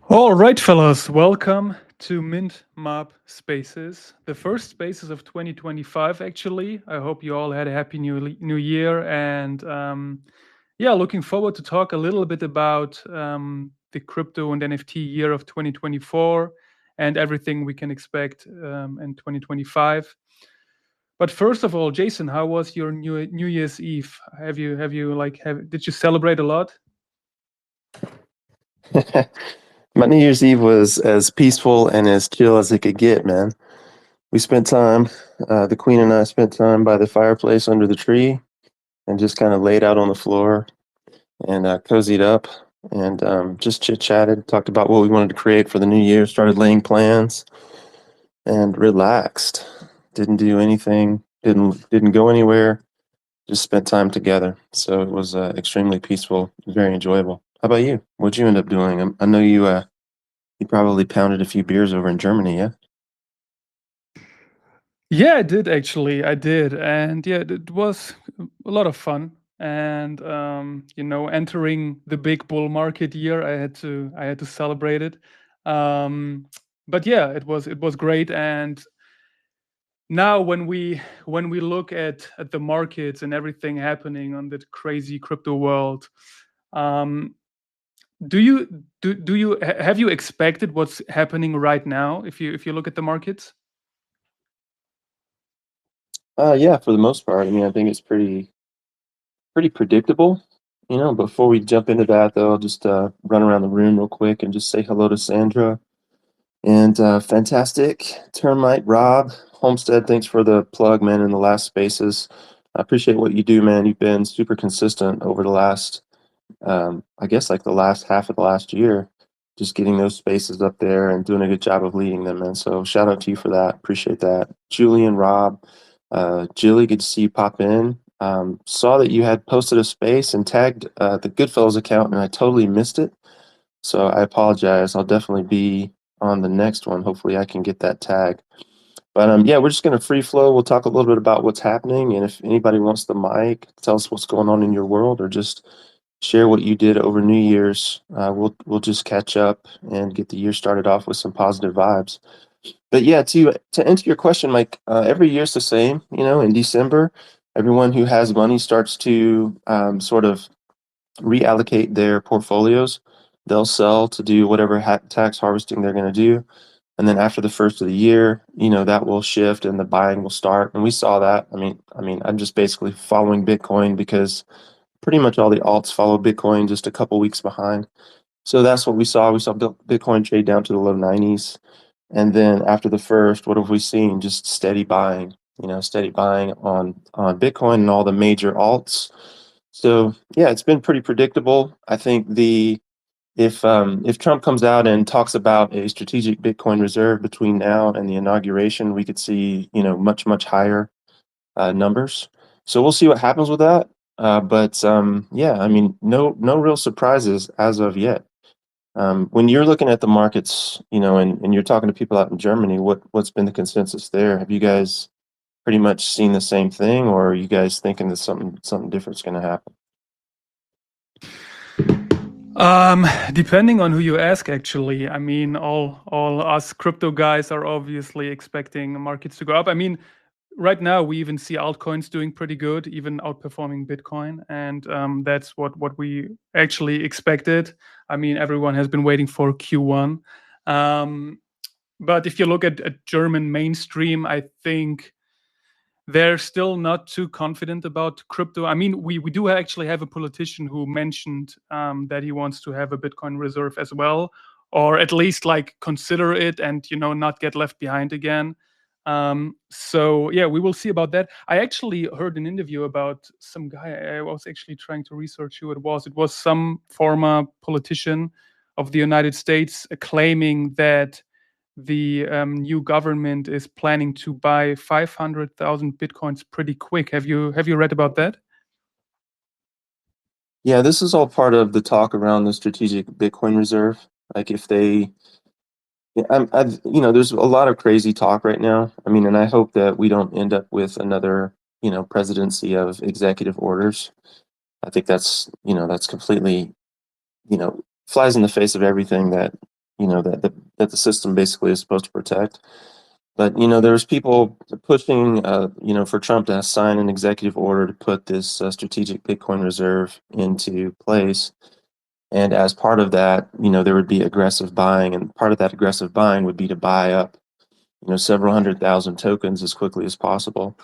All right, fellas, welcome to Mint Mob Spaces, the first Spaces of 2025. Actually, I hope you all had a happy new year, and yeah, looking forward to talk a little bit about the crypto and NFT year of 2024 and everything we can expect in 2025. But first of all, Jason, how was your New Year's Eve? Have you like have did you celebrate a lot? My New Year's Eve was as peaceful and as chill as it could get, man. We spent time, the Queen and I spent time by the fireplace under the tree and just kind of laid out on the floor and cozied up and just chit chatted, talked about what we wanted to create for the new year, started laying plans and relaxed. Didn't do anything, didn't go anywhere, just spent time together. So it was extremely peaceful, very enjoyable. How about you? What'd you end up doing? I know you probably pounded a few beers over in Germany, yeah? Yeah, I did actually. I did, and yeah, it was a lot of fun. And entering the big bull market year, I had to celebrate it. Um, but yeah, it was great. And now when we look at the markets and everything happening on the crazy crypto world, um, have you expected what's happening right now? If you look at the markets. Yeah, for the most part. I mean, I think it's pretty predictable. Before we jump into that, though, I'll just run around the room real quick and just say hello to Sandra and fantastic termite Rob Homestead. Thanks for the plug, man. In the last spaces, I appreciate what you do, man. You've been super consistent over the last, I guess, like the last half of the last year, just getting those spaces up there and doing a good job of leading them, man. So shout out to you for that. Appreciate that, Julian, Rob. Jilly, good to see you pop in. Saw that you had posted a space and tagged the Goodfellas account, and I totally missed it. So I apologize. I'll definitely be on the next one. Hopefully, I can get that tag. But yeah, we're just gonna free flow. We'll talk a little bit about what's happening, and if anybody wants the mic, tell us what's going on in your world, or just share what you did over New Year's. We'll just catch up and get the year started off with some positive vibes. But yeah, to answer your question, Mike, every year's the same. In December, everyone who has money starts to sort of reallocate their portfolios. They'll sell to do whatever tax harvesting they're going to do, and then after the first of the year, that will shift and the buying will start. And we saw that. I mean, I'm just basically following Bitcoin because pretty much all the alts follow Bitcoin just a couple weeks behind. So that's what we saw. We saw Bitcoin trade down to the low 90s. And then after the first, what have we seen? Just steady buying, steady buying on Bitcoin and all the major alts. So yeah, it's been pretty predictable. I think the if Trump comes out and talks about a strategic Bitcoin reserve between now and the inauguration, we could see much higher numbers. So we'll see what happens with that. But yeah, I mean, no real surprises as of yet. When you're looking at the markets, and you're talking to people out in Germany, what's been the consensus there? Have you guys pretty much seen the same thing, or are you guys thinking that something different's going to happen? Depending on who you ask, actually, I mean, all us crypto guys are obviously expecting markets to go up. I mean, right now we even see altcoins doing pretty good, even outperforming Bitcoin, and that's what we actually expected. I mean, everyone has been waiting for Q1, um, but if you look at German mainstream, I think they're still not too confident about crypto. I mean, we do actually have a politician who mentioned that he wants to have a Bitcoin reserve as well, or at least like consider it and not get left behind again. So yeah, we will see about that. I actually heard an interview about some guy. I was actually trying to research who it was. It was some former politician of the United States claiming that the new government is planning to buy 500,000 bitcoins pretty quick. Have you read about that? Yeah, this is all part of the talk around the strategic Bitcoin reserve. Like if they, yeah, there's a lot of crazy talk right now. I mean, and I hope that we don't end up with another, presidency of executive orders. I think that's completely, flies in the face of everything that that the system basically is supposed to protect. But there's people pushing, for Trump to sign an executive order to put this strategic Bitcoin reserve into place. And as part of that, there would be aggressive buying, and part of that aggressive buying would be to buy up, several 100,000 tokens as quickly as possible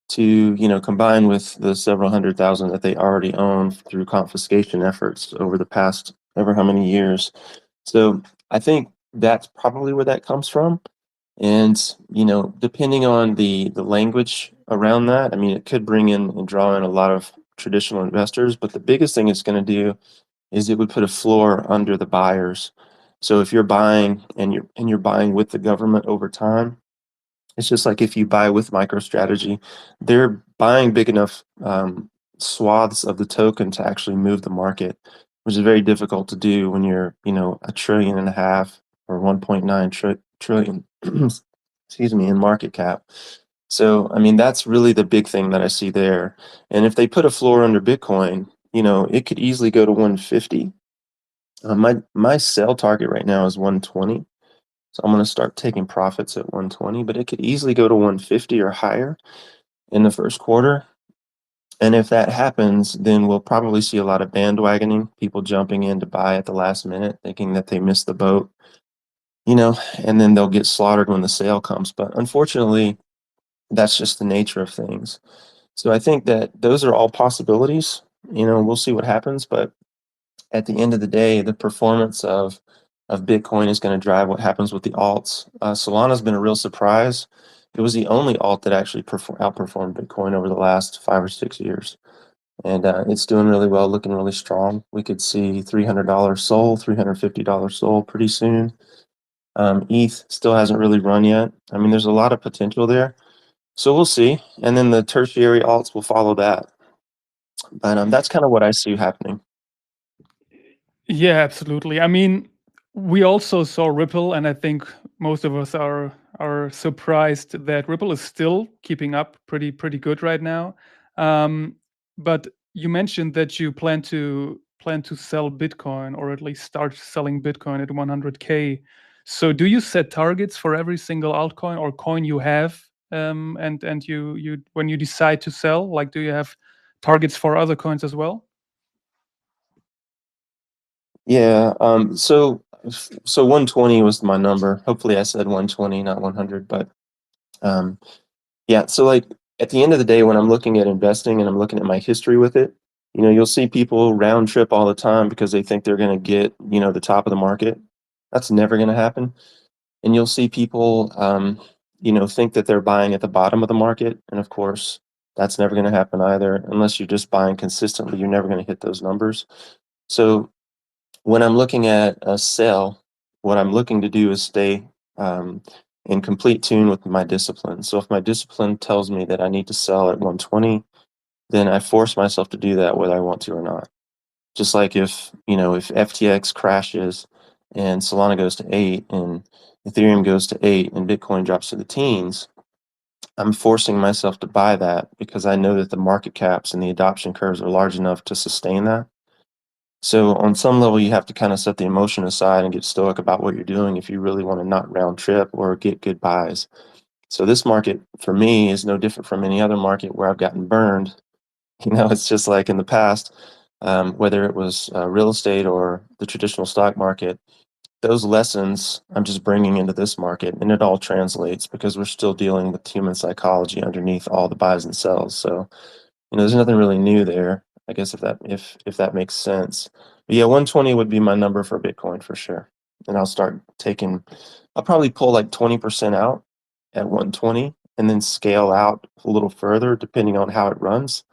to, combine with the several 100,000 that they already own through confiscation efforts over the past ever how many years. So I think that's probably where that comes from. And, depending on the language around that, I mean, it could bring in and draw in a lot of traditional investors, but the biggest thing it's going to do is it would put a floor under the buyers. So if you're buying and you're buying with the government over time, it's just like if you buy with MicroStrategy, they're buying big enough swaths of the token to actually move the market, which is very difficult to do when you're, a trillion and a half or 1.9 trillion, excuse me, in market cap. So, I mean, that's really the big thing that I see there. And if they put a floor under Bitcoin, it could easily go to 150. My sell target right now is 120. So I'm going to start taking profits at 120, but it could easily go to 150 or higher in the first quarter. And if that happens, then we'll probably see a lot of bandwagoning, people jumping in to buy at the last minute, thinking that they missed the boat, and then they'll get slaughtered when the sale comes. But unfortunately, that's just the nature of things. So I think that those are all possibilities. We'll see what happens, but at the end of the day, the performance of Bitcoin is going to drive what happens with the alts. Solana's been a real surprise. It was the only alt that actually outperformed Bitcoin over the last 5 or 6 years, and it's doing really well, looking really strong. We could see $300 SOL, $350 SOL pretty soon. ETH still hasn't really run yet. I mean, there's a lot of potential there, so we'll see. And then the tertiary alts will follow that. But that's kind of what I see happening. Yeah, absolutely. I mean, we also saw Ripple, and I think most of us are surprised that Ripple is still keeping up pretty good right now. Um, but you mentioned that you plan to sell Bitcoin, or at least start selling Bitcoin at 100K. So do you set targets for every single altcoin or coin you have? And you when you decide to sell, like, do you have targets for other coins as well? Yeah. So 120 was my number. Hopefully, I said 120, not 100. But um, yeah. So like at the end of the day, when I'm looking at investing and I'm looking at my history with it, you'll see people round trip all the time because they think they're going to get the top of the market. That's never going to happen. And you'll see people think that they're buying at the bottom of the market, and of course, that's never going to happen either. Unless you're just buying consistently, you're never going to hit those numbers. So when I'm looking at a sell, what I'm looking to do is stay in complete tune with my discipline. So if my discipline tells me that I need to sell at 120, then I force myself to do that whether I want to or not. Just like if FTX crashes and Solana goes to 8 and Ethereum goes to 8 and Bitcoin drops to the teens, I'm forcing myself to buy that because I know that the market caps and the adoption curves are large enough to sustain that. So on some level, you have to kind of set the emotion aside and get stoic about what you're doing if you really want to not round trip or get good buys. So this market for me is no different from any other market where I've gotten burned. It's just like in the past, whether it was real estate or the traditional stock market, those lessons I'm just bringing into this market, and it all translates because we're still dealing with human psychology underneath all the buys and sells. So there's nothing really new there. I guess if that makes sense. But yeah, 120 would be my number for Bitcoin for sure. And I'll probably pull like 20% out at 120 and then scale out a little further depending on how it runs.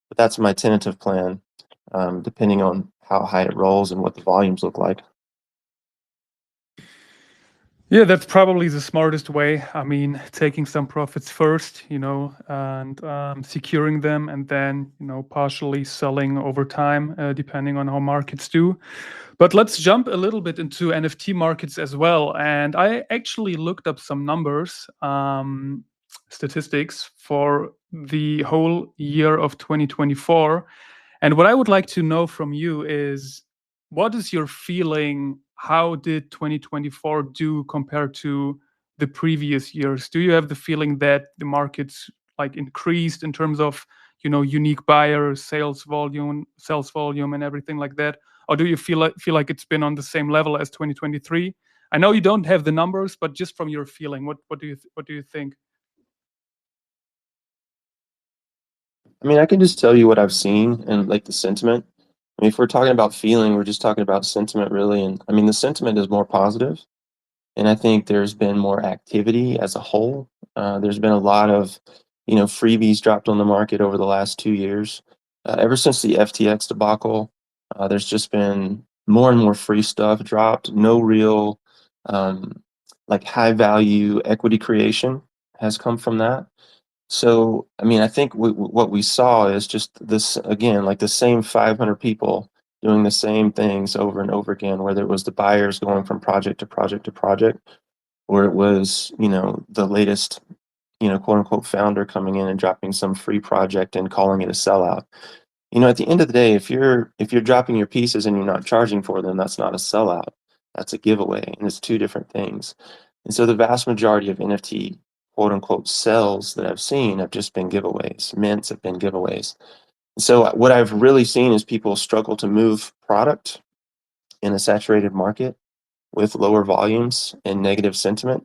But that's my tentative plan, depending on how high it rolls and what the volumes look like. Yeah, that's probably the smartest way. I mean, taking some profits first, and securing them, and then, partially selling over time, depending on how markets do. But let's jump a little bit into NFT markets as well. And I actually looked up some numbers, statistics for the whole year of 2024. And what I would like to know from you is, what is your feeling? how did 2024 do compared to the previous years? Do you have the feeling that the markets like increased in terms of, unique buyers, sales volume, and everything like that? Or do you feel like it's been on the same level as 2023? I know you don't have the numbers, but just from your feeling, what do you think? I mean, I can just tell you what I've seen and like the sentiment. I mean, if we're talking about feeling, we're just talking about sentiment really. And I mean, the sentiment is more positive. And I think there's been more activity as a whole. There's been a lot of, freebies dropped on the market over the last 2 years. Ever since the FTX debacle, there's just been more and more free stuff dropped. No real, um, like high value equity creation has come from that. So, I mean, I think what we saw is just this again, like the same 500 people doing the same things over and over again, whether it was the buyers going from project to project to project, or it was, the latest, quote unquote founder coming in and dropping some free project and calling it a sellout. At the end of the day, if you're dropping your pieces and you're not charging for them, that's not a sellout. That's a giveaway, and it's two different things. And so the vast majority of NFT quote unquote sells that I've seen have just been giveaways. Mints have been giveaways. So what I've really seen is people struggle to move product in a saturated market with lower volumes and negative sentiment.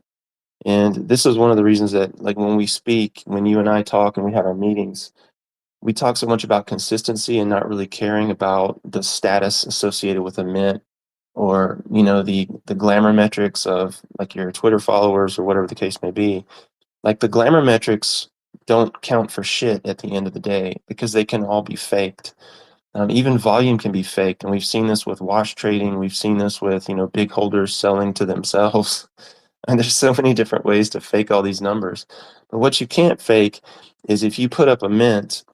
And this is one of the reasons that, like, when we speak, when you and I talk and we have our meetings, we talk so much about consistency and not really caring about the status associated with a mint, or the glamour metrics of like your Twitter followers or whatever the case may be. Like the glamour metrics don't count for shit at the end of the day because they can all be faked. Even volume can be faked, and we've seen this with wash trading. We've seen this with big holders selling to themselves. And there's so many different ways to fake all these numbers. But what you can't fake is if you put up a mint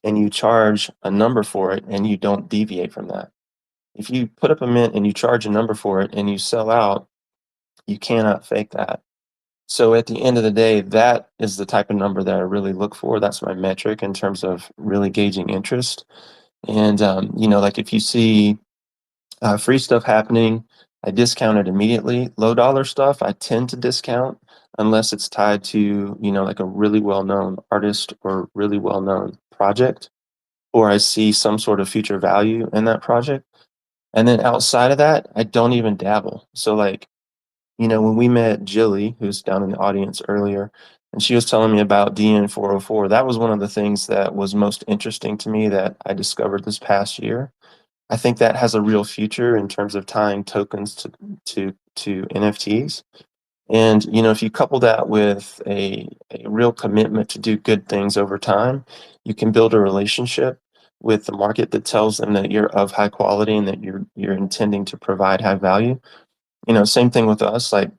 and you charge a number for it and you don't deviate from that. If you put up a mint and you charge a number for it and you sell out, you cannot fake that. So at the end of the day, that is the type of number that I really look for. That's my metric in terms of really gauging interest. And like if you see free stuff happening, I discount it immediately. Low dollar stuff, I tend to discount unless it's tied to, like a really well-known artist or really well-known project, or I see some sort of future value in that project. And then outside of that, I don't even dabble. So like, when we met Jilly, who's down in the audience earlier, and she was telling me about DN404, that was one of the things that was most interesting to me that I discovered this past year. I think that has a real future in terms of tying tokens to NFTs. And if you couple that with a real commitment to do good things over time, you can build a relationship with the market that tells them that you're of high quality and that you're intending to provide high value. Same thing with us. Like,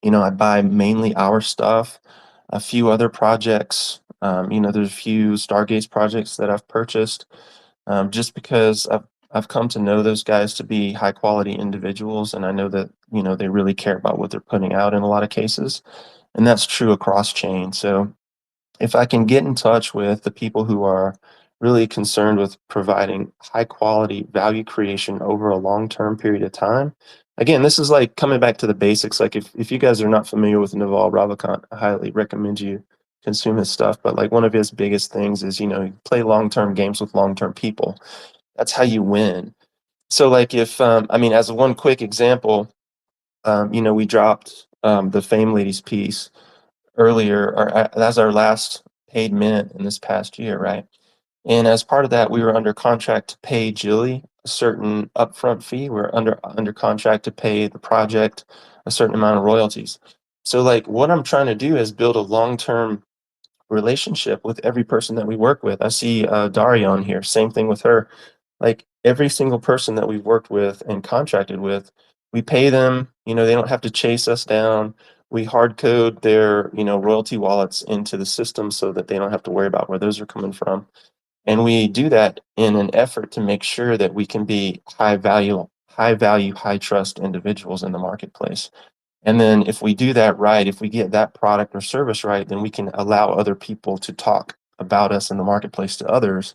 I buy mainly our stuff, a few other projects. There's a few Stargaze projects that I've purchased, just because I've come to know those guys to be high quality individuals, and I know that they really care about what they're putting out in a lot of cases, and that's true across chain. So if I can get in touch with the people who are really concerned with providing high quality value creation over a long term period of time. Again, this is like coming back to the basics. Like if you guys are not familiar with Naval Ravikant, I highly recommend you consume his stuff. But like one of his biggest things is, play long term games with long term people. That's how you win. So like if I mean, as one quick example, we dropped the Fame Ladies piece earlier, or that's our last paid mint in this past year, right? And as part of that, we were under contract to pay Jilly a certain upfront fee. We're under contract to pay the project a certain amount of royalties. So like what I'm trying to do is build a long-term relationship with every person that we work with. I see Daria on here, same thing with her. Like every single person that we've worked with and contracted with, we pay them, they don't have to chase us down. We hard code their, royalty wallets into the system so that they don't have to worry about where those are coming from. And we do that in an effort to make sure that we can be high value, high trust individuals in the marketplace. And then if we do that right, if we get that product or service right, then we can allow other people to talk about us in the marketplace to others.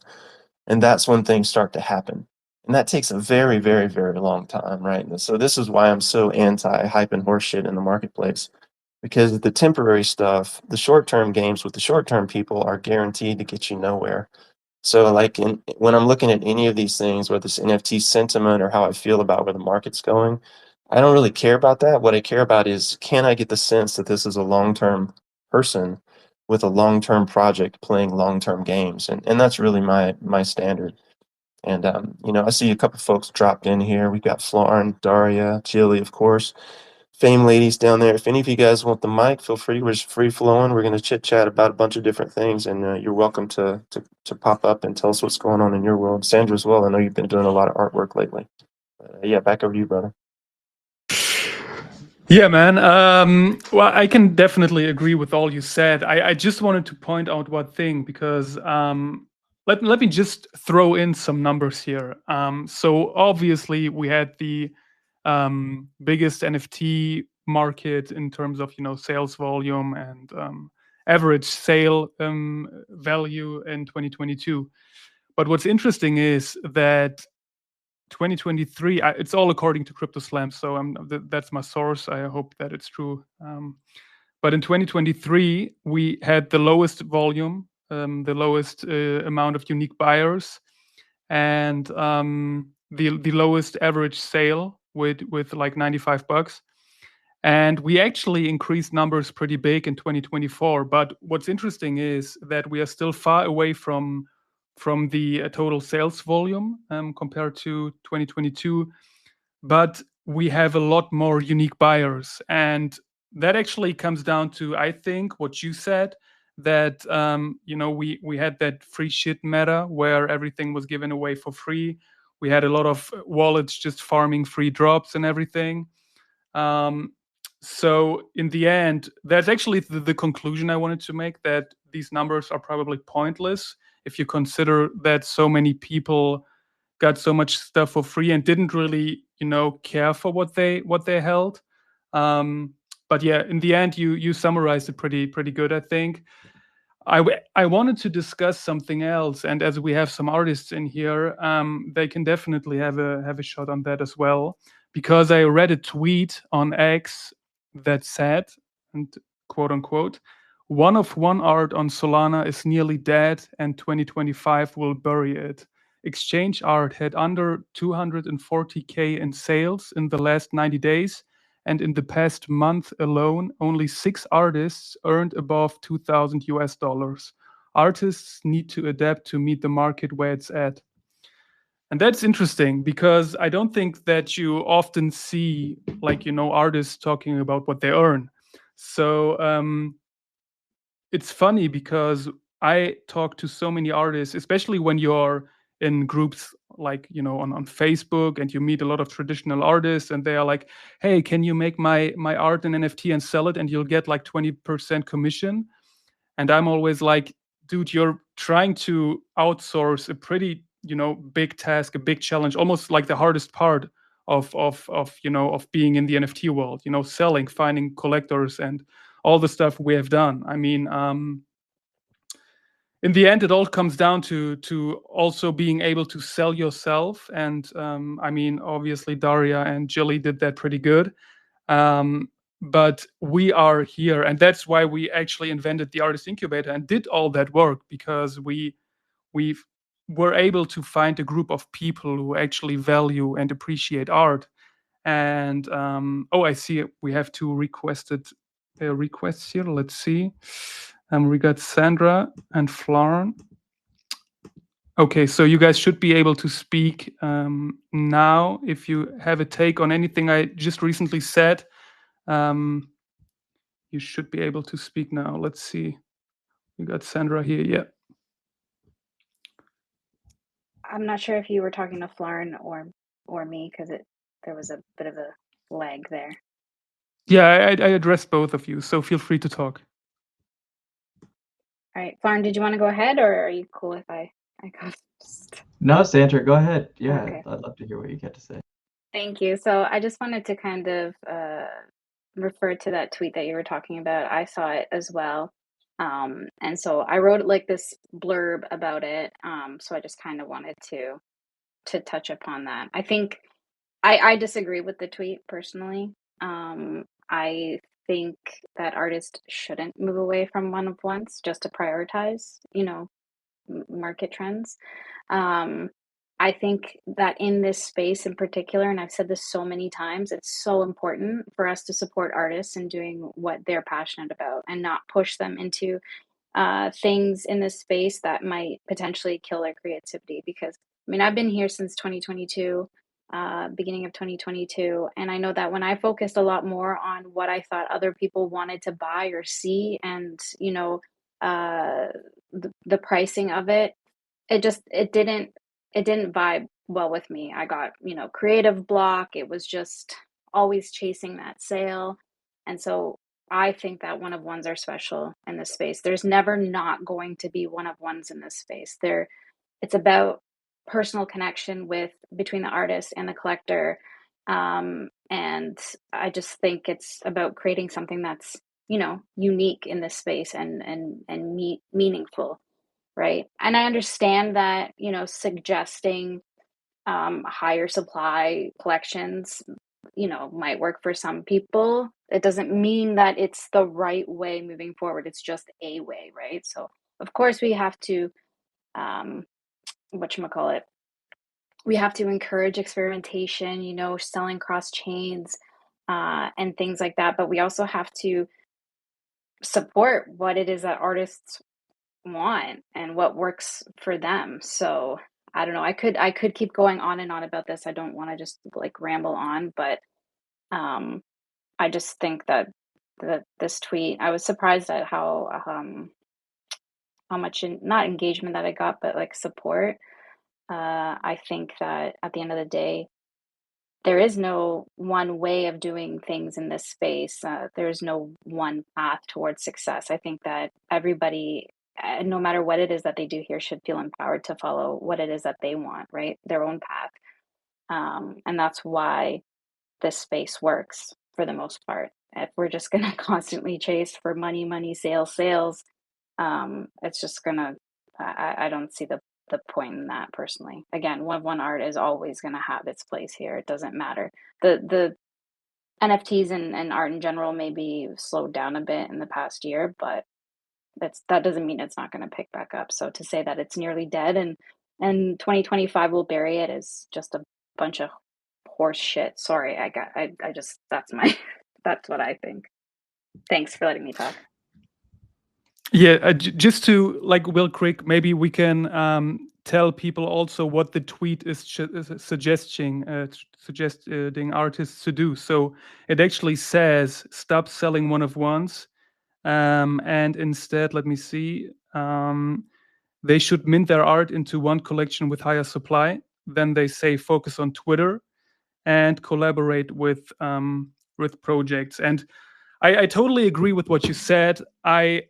And that's when things start to happen. And that takes a very, very, very long time, right? And so this is why I'm so anti hype and horseshit in the marketplace because the temporary stuff, the short-term games with the short-term people are guaranteed to get you nowhere. So, like, when I'm looking at any of these things, whether it's NFT sentiment or how I feel about where the market's going, I don't really care about that. What I care about is, can I get the sense that this is a long-term person with a long-term project playing long-term games? And that's really my standard. And I see a couple folks dropped in here. We've got Florin, Daria, Jilly, of course. Fame ladies down there. If any of you guys want the mic, feel free. We're just free flowing. We're going to chit chat about a bunch of different things, and you're welcome to pop up and tell us what's going on in your world. Sandra as well. I know you've been doing a lot of artwork lately. Yeah, back over to you, brother. Yeah, man. Well, I can definitely agree with all you said. I just wanted to point out one thing because let me just throw in some numbers here. So obviously we had the biggest NFT market in terms of sales volume and average sale value in 2022. But what's interesting is that 2023, it's all according to Crypto Slam, so that's my source. I hope that it's true. But in 2023, we had the lowest volume, the lowest amount of unique buyers, and the lowest average sale with like $95. And we actually increased numbers pretty big in 2024. But what's interesting is that we are still far away from the total sales volume compared to 2022. But we have a lot more unique buyers, and that actually comes down to, I think, what you said, that we had that free shit meta where everything was given away for free. We had a lot of wallets just farming free drops and everything. um, so in the end, that's actually the conclusion I wanted to make, that these numbers are probably pointless if you consider that so many people got so much stuff for free and didn't really care for what they held. um, but yeah, in the end, you summarized it pretty good, I think. I wanted to discuss something else, and as we have some artists in here, they can definitely have a shot on that as well, because I read a tweet on X that said, and quote unquote, "One of one art on Solana is nearly dead, and 2025 will bury it. Exchange art had under 240K in sales in the last 90 days, and in the past month alone, only 6 artists earned above 2,000 US dollars. Artists need to adapt to meet the market where it's at." And that's interesting because I don't think that you often see, like, artists talking about what they earn. So it's funny because I talk to so many artists, especially when you're in groups like on Facebook, and you meet a lot of traditional artists, and they are like, "Hey, can you make my art in NFT and sell it, and you'll get like 20% commission?" And I'm always like, "Dude, you're trying to outsource a pretty big task, a big challenge, almost like the hardest part of being in the NFT world, selling, finding collectors, and all the stuff we have done." I mean, in the end, it all comes down to also being able to sell yourself. And I mean, obviously Daria and Jilly did that pretty good. um, but we are here, and that's why we actually invented the artist incubator and did all that work, because we were able to find a group of people who actually value and appreciate art. And oh, I see we have two requested requests here. Let's see. We got Sandra and Florin. Okay, so you guys should be able to speak now if you have a take on anything I just recently said. Um, you should be able to speak now. Let's see. We got Sandra here. Yeah. I'm not sure if you were talking to Florin or me because there was a bit of a lag there. Yeah, I addressed both of you, so feel free to talk. All right, Florin, did you want to go ahead, or are you cool if I go first? No, Sandra, go ahead. Yeah, Okay. I'd love to hear what you got to say. Thank you. So I just wanted to kind of refer to that tweet that you were talking about. I saw it as well. And so I wrote like this blurb about it. So I just kind of wanted to to touch upon that. I think I disagree with the tweet personally. I think that artists shouldn't move away from one of ones just to prioritize, market trends. Um, I think that in this space in particular, and I've said this so many times, it's so important for us to support artists in doing what they're passionate about and not push them into things in this space that might potentially kill their creativity. Because I mean, I've been here since 2022, beginning of 2022, and I know that when I focused a lot more on what I thought other people wanted to buy or see, and uh, the pricing of it, it didn't vibe well with me. I got, creative block. It was just always chasing that sale. And so I think that one of ones are special in this space. There's never not going to be one of ones in this space. It's about personal connection with between the artist and the collector. And I just think it's about creating something that's, unique in this space and meaningful, right? And I understand that, suggesting higher supply collections, might work for some people. It doesn't mean that it's the right way moving forward. It's just a way, right? So of course we have to um whatchamacallit, we have to encourage experimentation, selling cross chains and things like that. But we also have to support what it is that artists want and what works for them. So I don't know. I could keep going on and on about this. I don't want to just like ramble on, but um I just think that this tweet, I was surprised at how much not engagement that I got, but like support. I think that at the end of the day, there is no one way of doing things in this space. There's no one path towards success. I think that everybody, no matter what it is that they do here, should feel empowered to follow what it is that they want, right? Their own path. And that's why this space works for the most part. If we're just going to constantly chase for money, money, sales, sales, it's just going to, I don't see the point in that personally. Again, one art is always going to have its place here. It doesn't matter. The NFTs and art in general may be slowed down a bit in the past year, but that doesn't mean it's not going to pick back up. So to say that it's nearly dead and 2025 will bury it is just a bunch of horse shit. Sorry, I just that's my that's what I think. Thanks for letting me talk. Yeah, just to like real quick, maybe we can tell people also what the tweet is suggesting artists to do. So it actually says stop selling one of ones, and instead, let me see, they should mint their art into one collection with higher supply. Then they say focus on Twitter and collaborate with projects. And I totally agree with what you said. I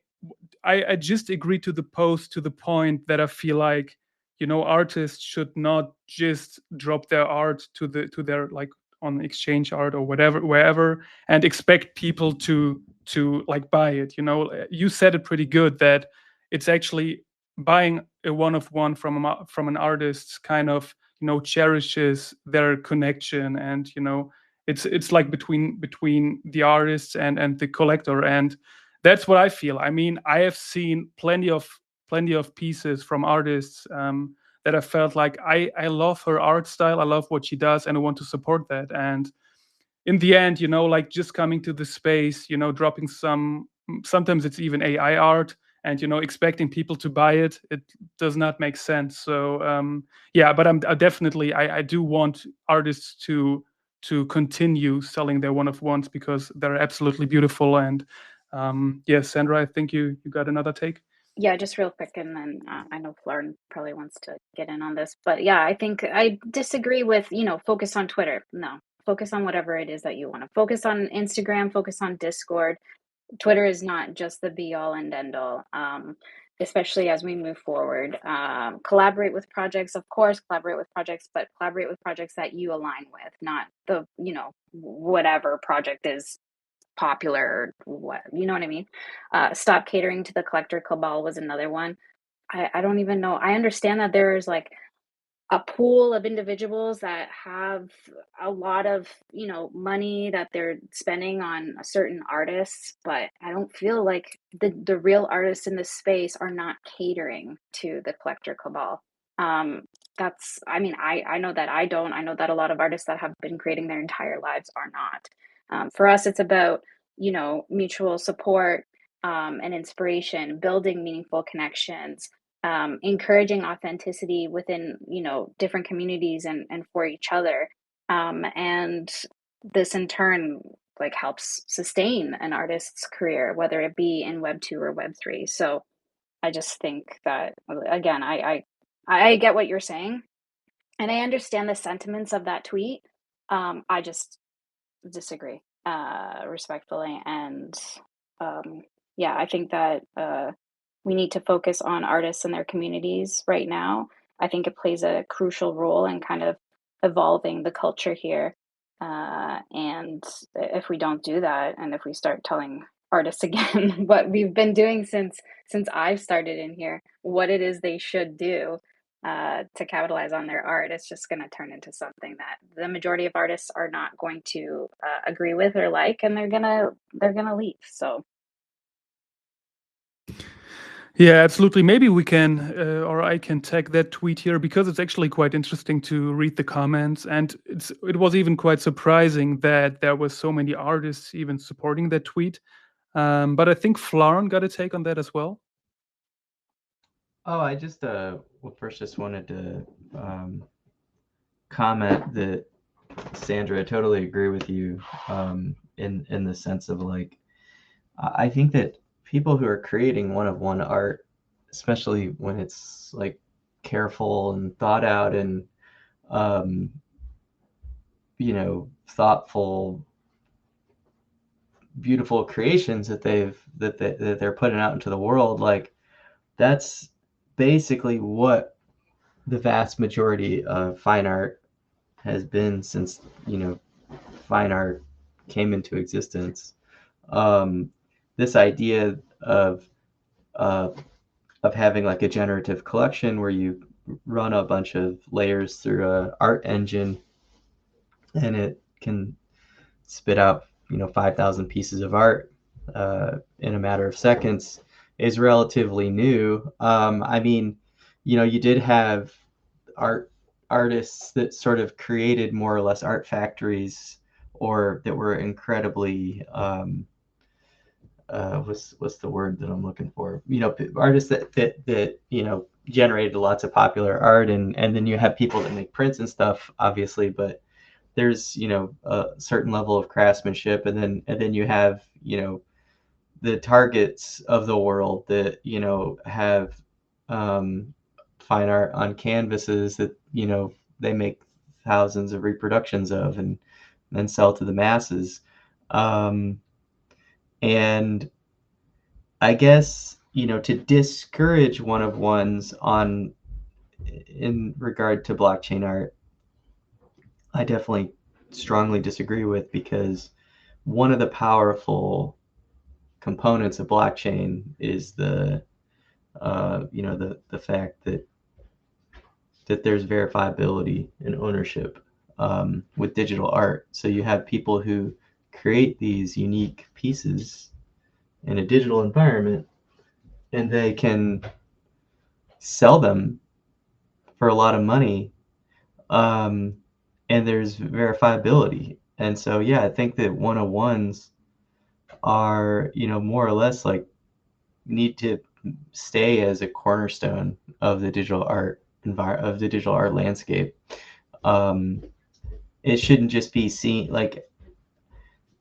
just agree to the post to the point that I feel like artists should not just drop their art to their like on exchange art or whatever wherever and expect people to like buy it. You said it pretty good that it's actually buying a one of one from an artist kind of cherishes their connection, and it's like between the artist and the collector, and that's what I feel. I mean, I have seen plenty of pieces from artists that I felt like I love her art style, I love what she does, and I want to support that. And in the end, like just coming to the space, dropping sometimes it's even AI art, and expecting people to buy it, it does not make sense. So yeah, but I definitely I do want artists to continue selling their one of ones because they're absolutely beautiful. And yeah, Sandra, I think you got another take. Yeah, just real quick, and then I know Florin probably wants to get in on this, but yeah, I think I disagree with, focus on Twitter. No, focus on whatever it is that you want to focus on. Instagram, focus on Discord. Twitter is not just the be all and end all, especially as we move forward. Collaborate with projects, of course, collaborate with projects, but collaborate with projects that you align with, not the, whatever project is popular, what, you know what I mean? Stop catering to the collector cabal was another one. I don't even know. I understand that there's like a pool of individuals that have a lot of, money that they're spending on certain artists, but I don't feel like the real artists in this space are not catering to the collector cabal. Um, that's I mean, I know that I don't. I know that a lot of artists that have been creating their entire lives are not. For us, it's about, mutual support, and inspiration, building meaningful connections, encouraging authenticity within, different communities and for each other, and this in turn like helps sustain an artist's career, whether it be in web 2 or web 3. So I just think that, again, I get what you're saying, and I understand the sentiments of that tweet. I just disagree, respectfully. And yeah, I think that we need to focus on artists and their communities right now. I think it plays a crucial role in kind of evolving the culture here. And if we don't do that, and if we start telling artists again what we've been doing since I've started in here, what it is they should do, to capitalize on their art, it's just going to turn into something that the majority of artists are not going to agree with or like, and they're gonna leave. So Yeah, absolutely. Maybe we can, or I can tag that tweet here because it's actually quite interesting to read the comments, and it was even quite surprising that there were so many artists even supporting that tweet. But I think Florin got a take on that as well. Oh, I just well, first just wanted to comment that Sandra, I totally agree with you, in the sense of like, I think that people who are creating one-of-one art, especially when it's like careful and thought out and um, thoughtful, beautiful creations that they're putting out into the world, like that's basically what the vast majority of fine art has been since fine art came into existence. Um, this idea uh, of having like a generative collection where you run a bunch of layers through a art engine and it can spit out 5,000 pieces of art in a matter of seconds is relatively new. I mean, you did have artists that sort of created more or less art factories, or that were incredibly what's the word that I'm looking for? Artists that generated lots of popular art, and then you have people that make prints and stuff, obviously, but there's a certain level of craftsmanship, and then you have the Targets of the world that have fine art on canvases that they make thousands of reproductions of and then sell to the masses. And I guess to discourage one of ones on in regard to blockchain art, I definitely strongly disagree with, because one of the powerful components of blockchain is the fact that there's verifiability and ownership with digital art. So you have people who create these unique pieces in a digital environment, and they can sell them for a lot of money, um, and there's verifiability. And so, yeah, I think that one-on-ones are, more or less like need to stay as a cornerstone of the digital art of the digital art landscape. Um, it shouldn't just be seen like,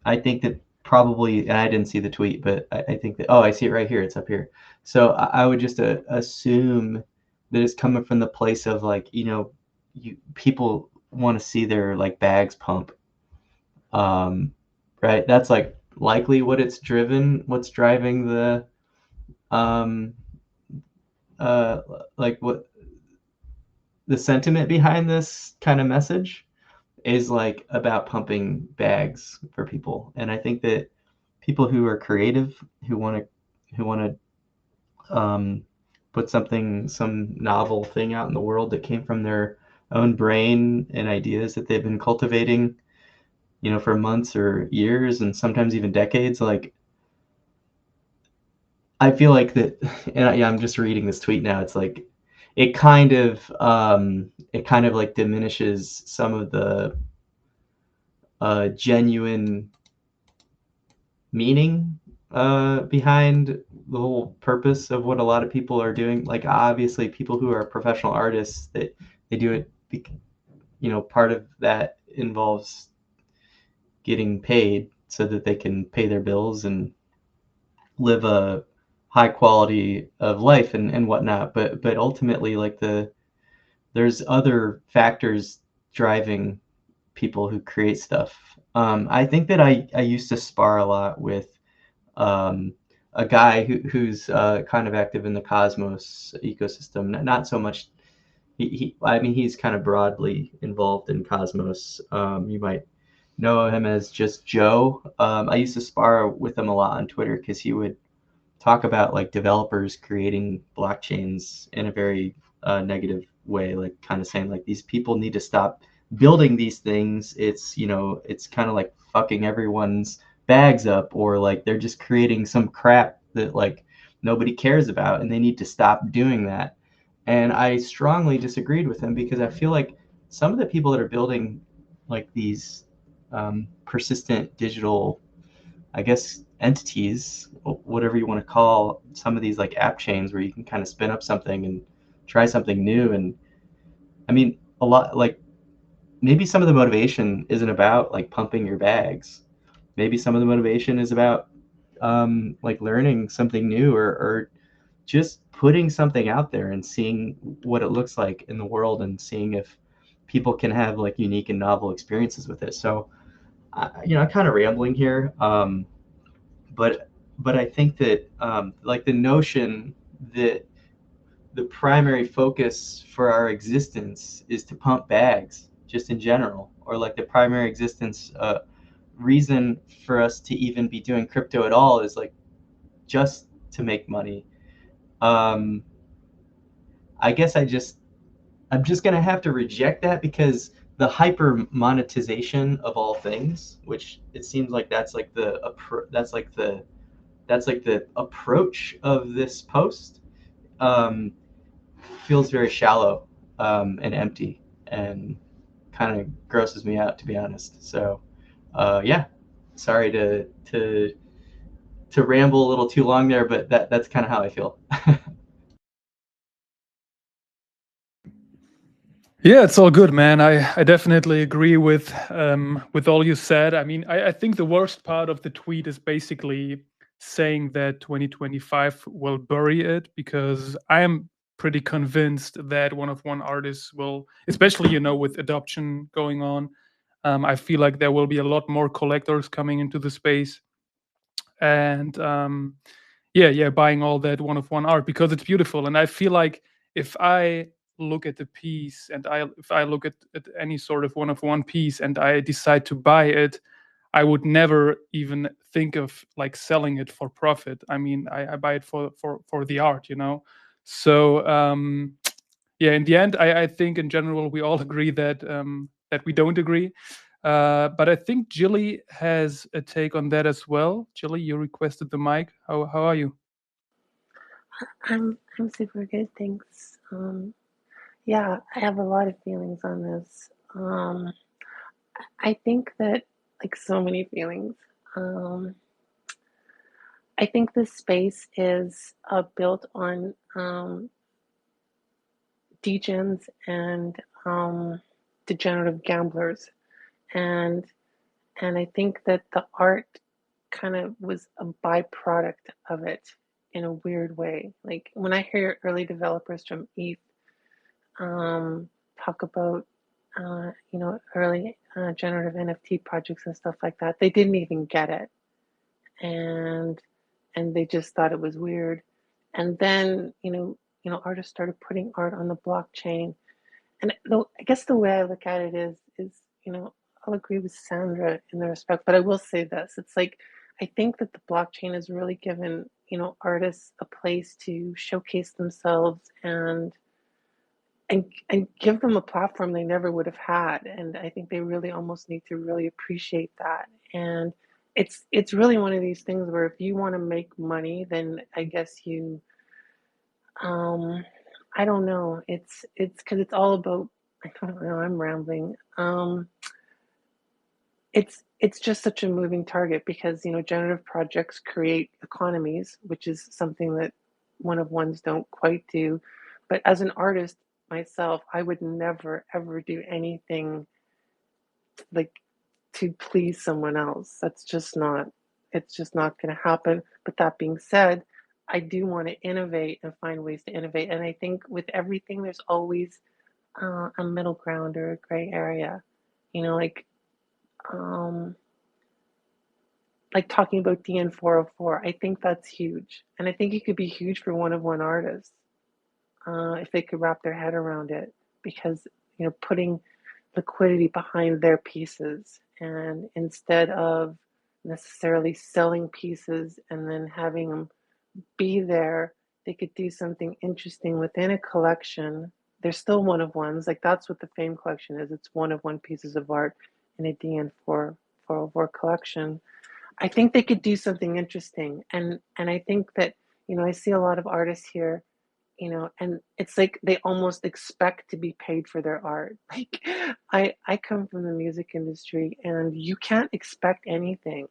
I think that probably, and I didn't see the tweet, but I think that, oh, I see it right here. It's up here. So I would just assume that it's coming from the place of like, people want to see their like bags pump. Right. That's like likely what's driving the, um, like what the sentiment behind this kind of message is, like about pumping bags for people. And I think that people who are creative, who want to put some novel thing out in the world that came from their own brain and ideas that they've been cultivating, for months or years and sometimes even decades. Like, I feel like that, and I'm just reading this tweet now. It's like it kind of like diminishes some of the genuine meaning behind the whole purpose of what a lot of people are doing. Like, obviously, people who are professional artists, that they do it, part of that involves getting paid so that they can pay their bills and live a high quality of life and whatnot. But ultimately, like, there's other factors driving people who create stuff. I think that I used to spar a lot with um, a guy who's kind of active in the Cosmos ecosystem. Not so much. I mean, he's kind of broadly involved in Cosmos. You might know him as just Joe. I used to spar with him a lot on Twitter because he would talk about like developers creating blockchains in a very negative way, like kind of saying like these people need to stop building these things. It's kind of like fucking everyone's bags up, or like they're just creating some crap that like nobody cares about, and they need to stop doing that. And I strongly disagreed with him because I feel like some of the people that are building like these persistent digital, I guess, entities, whatever you want to call some of these like app chains where you can kind of spin up something and try something new. And I mean, a lot, like, maybe some of the motivation isn't about like pumping your bags. Maybe some of the motivation is about like learning something new, or just putting something out there and seeing what it looks like in the world and seeing if people can have like unique and novel experiences with it. So, I'm kind of rambling here. But I think that like the notion that the primary focus for our existence is to pump bags, just in general, or like the primary existence reason for us to even be doing crypto at all is like just to make money. Um, I guess I'm just gonna have to reject that, because the hyper monetization of all things, which it seems like that's like the approach of this post, um, feels very shallow and empty, and kind of grosses me out, to be honest. So, yeah, sorry to ramble a little too long there, but that's kind of how I feel. Yeah, it's all good, man. I definitely agree with all you said. I mean, I think the worst part of the tweet is basically saying that 2025 will bury it, because I am pretty convinced that one artists will, especially with adoption going on. I feel like there will be a lot more collectors coming into the space, and yeah, buying all that one art because it's beautiful. And I feel like if I look at the piece, and if I look at any sort of one piece and I decide to buy it, I would never even think of like selling it for profit. I mean, I buy it for the art. So yeah, in the end, I think in general we all agree that we don't agree. But I think Jilly has a take on that as well. Jilly, you requested the mic. How are you? I'm super good, thanks. Yeah, I have a lot of feelings on this. I think that, like, so many feelings. Um, I think this space is built on degens and degenerative gamblers, and I think that the art kind of was a byproduct of it in a weird way. Like, when I hear early developers from ETH talk about early generative NFT projects and stuff like that, they didn't even get it, and they just thought it was weird. And then artists started putting art on the blockchain. And I guess the way I look at it is I'll agree with Sandra in the respect, but I will say this: it's like, I think that the blockchain has really given artists a place to showcase themselves and and give them a platform they never would have had. And I think they really almost need to really appreciate that. And it's really one of these things where if you want to make money, then I guess you I don't know. It's because it's all about, I don't know, I'm rambling. It's just such a moving target because generative projects create economies, which is something that one of ones don't quite do. But as an artist myself, I would never ever do anything like to please someone else. That's just not, it's just not going to happen. But that being said, I do want to innovate and find ways to innovate. And I think with everything, there's always a middle ground or a gray area. Like um, talking about DN404, I think that's huge. And I think it could be huge for one of one artists if they could wrap their head around it. Because, putting liquidity behind their pieces and instead of necessarily selling pieces and then having them be there, they could do something interesting within a collection. They're still one of ones. Like that's what the Fame collection is. It's one of one pieces of art in a DN404 collection. I think they could do something interesting. And I think that, I see a lot of artists here, and it's like they almost expect to be paid for their art. Like I come from the music industry and you can't expect anything.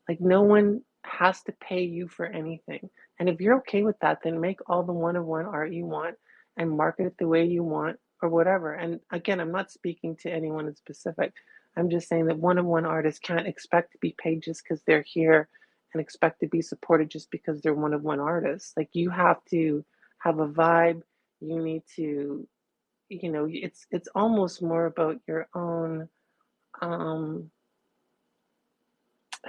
Like no one has to pay you for anything. And if you're okay with that, then make all the one of one art you want and market it the way you want or whatever. And again, I'm not speaking to anyone in specific. I'm just saying that one of one artists can't expect to be paid just because they're here and expect to be supported just because they're one of one artists. Like you have to have a vibe. You need to, it's almost more about your own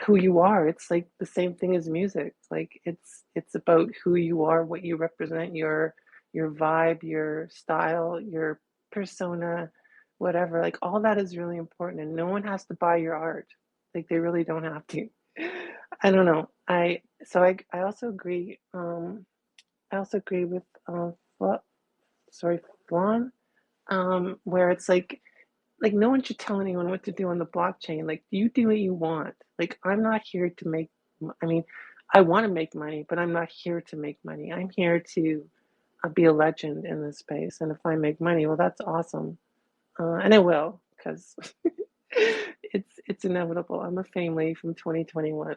who you are. It's like the same thing as music. Like it's about who you are, what you represent, your vibe, your style, your persona, whatever. Like all that is really important, and no one has to buy your art. Like they really don't have to. I don't know. I also agree. I also agree with sorry, Flan, where it's like no one should tell anyone what to do on the blockchain. Like you do what you want. Like I'm not here to make, I mean, I want to make money, but I'm not here to make money. I'm here to be a legend in this space. And if I make money, well, that's awesome. And I will, because it's inevitable. I'm a fame lady from 2021.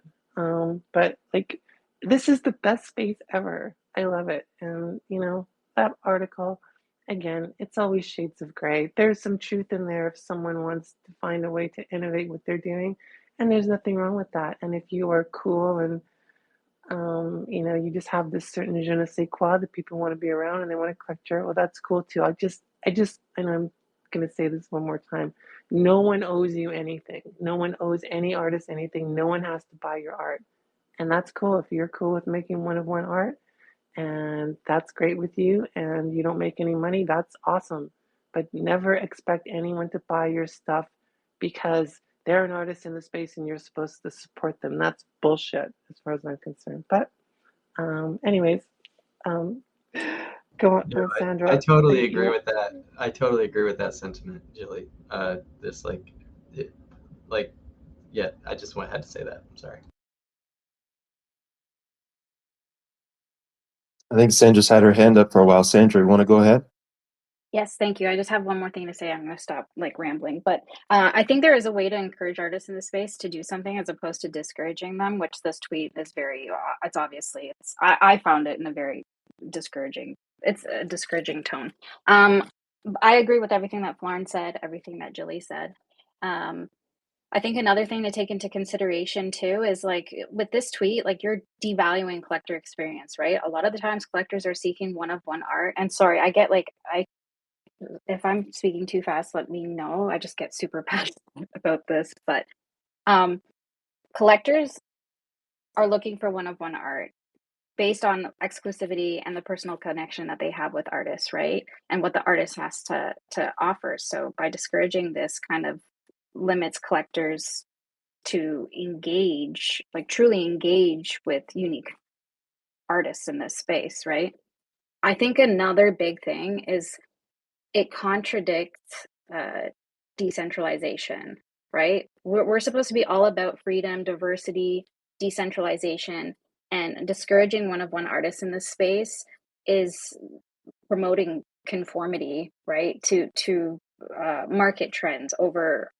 But like this is the best space ever. I love it. And that article, again, it's always shades of gray. There's some truth in there if someone wants to find a way to innovate what they're doing, and there's nothing wrong with that. And if you are cool and you just have this certain je ne sais quoi that people want to be around and they want to collect your, well, that's cool too. And I'm gonna say this one more time. No one owes you anything. No one owes any artist anything. No one has to buy your art. And that's cool. If you're cool with making one of one art and that's great with you and you don't make any money, that's awesome. But never expect anyone to buy your stuff because they're an artist in the space and you're supposed to support them. That's bullshit as far as I'm concerned. But anyways, um, go on, No, I Sandra. totally agree with that. I totally agree with that sentiment, Jilly. This it, like, yeah. I just had to say that. I'm sorry. I think Sandra's had her hand up for a while. Sandra, you want to go ahead? Yes, thank you. I just have one more thing to say. I'm going to stop rambling, but I think there is a way to encourage artists in the space to do something as opposed to discouraging them, which this tweet is very, I found it in a very discouraging, it's a discouraging tone. I agree with everything that Florence said, everything that Jilly said. I think another thing to take into consideration too is with this tweet, you're devaluing collector experience, right? A lot of the times collectors are seeking one of one art. And sorry, I get if I'm speaking too fast, let me know. I just get super passionate about this. But collectors are looking for one of one art based on exclusivity and the personal connection that they have with artists, right? And what the artist has to offer. So by discouraging this kind of limits collectors to engage, truly engage with unique artists in this space, right? I think another big thing is it contradicts decentralization, right? We're supposed to be all about freedom, diversity, decentralization, and discouraging one-of-one artists in this space is promoting conformity, right? To market trends over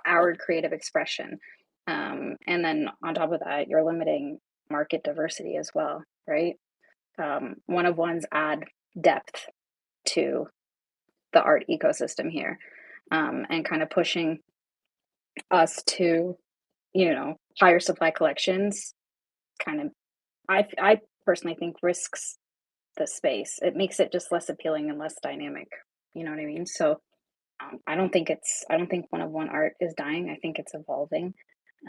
our creative expression. And then on top of that, you're limiting market diversity as well, right? One-of-ones add depth to the art ecosystem here, and kind of pushing us to, higher supply collections kind of, I personally think risks the space. It makes it just less appealing and less dynamic. You know what I mean? So I don't think one-of-one art is dying. I think it's evolving.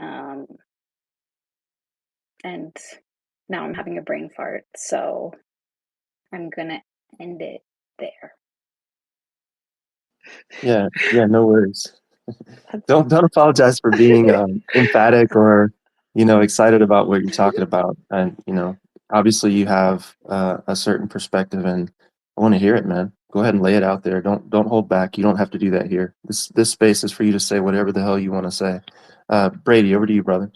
Um, and now I'm having a brain fart, so I'm gonna end it there. Yeah, no worries. That's Don't apologize for being emphatic or excited about what you're talking about. And obviously you have a certain perspective, and I want to hear it, man. Go ahead and lay it out there. Don't hold back. You don't have to do that here. This space is for you to say whatever the hell you want to say. Brady, over to you, brother.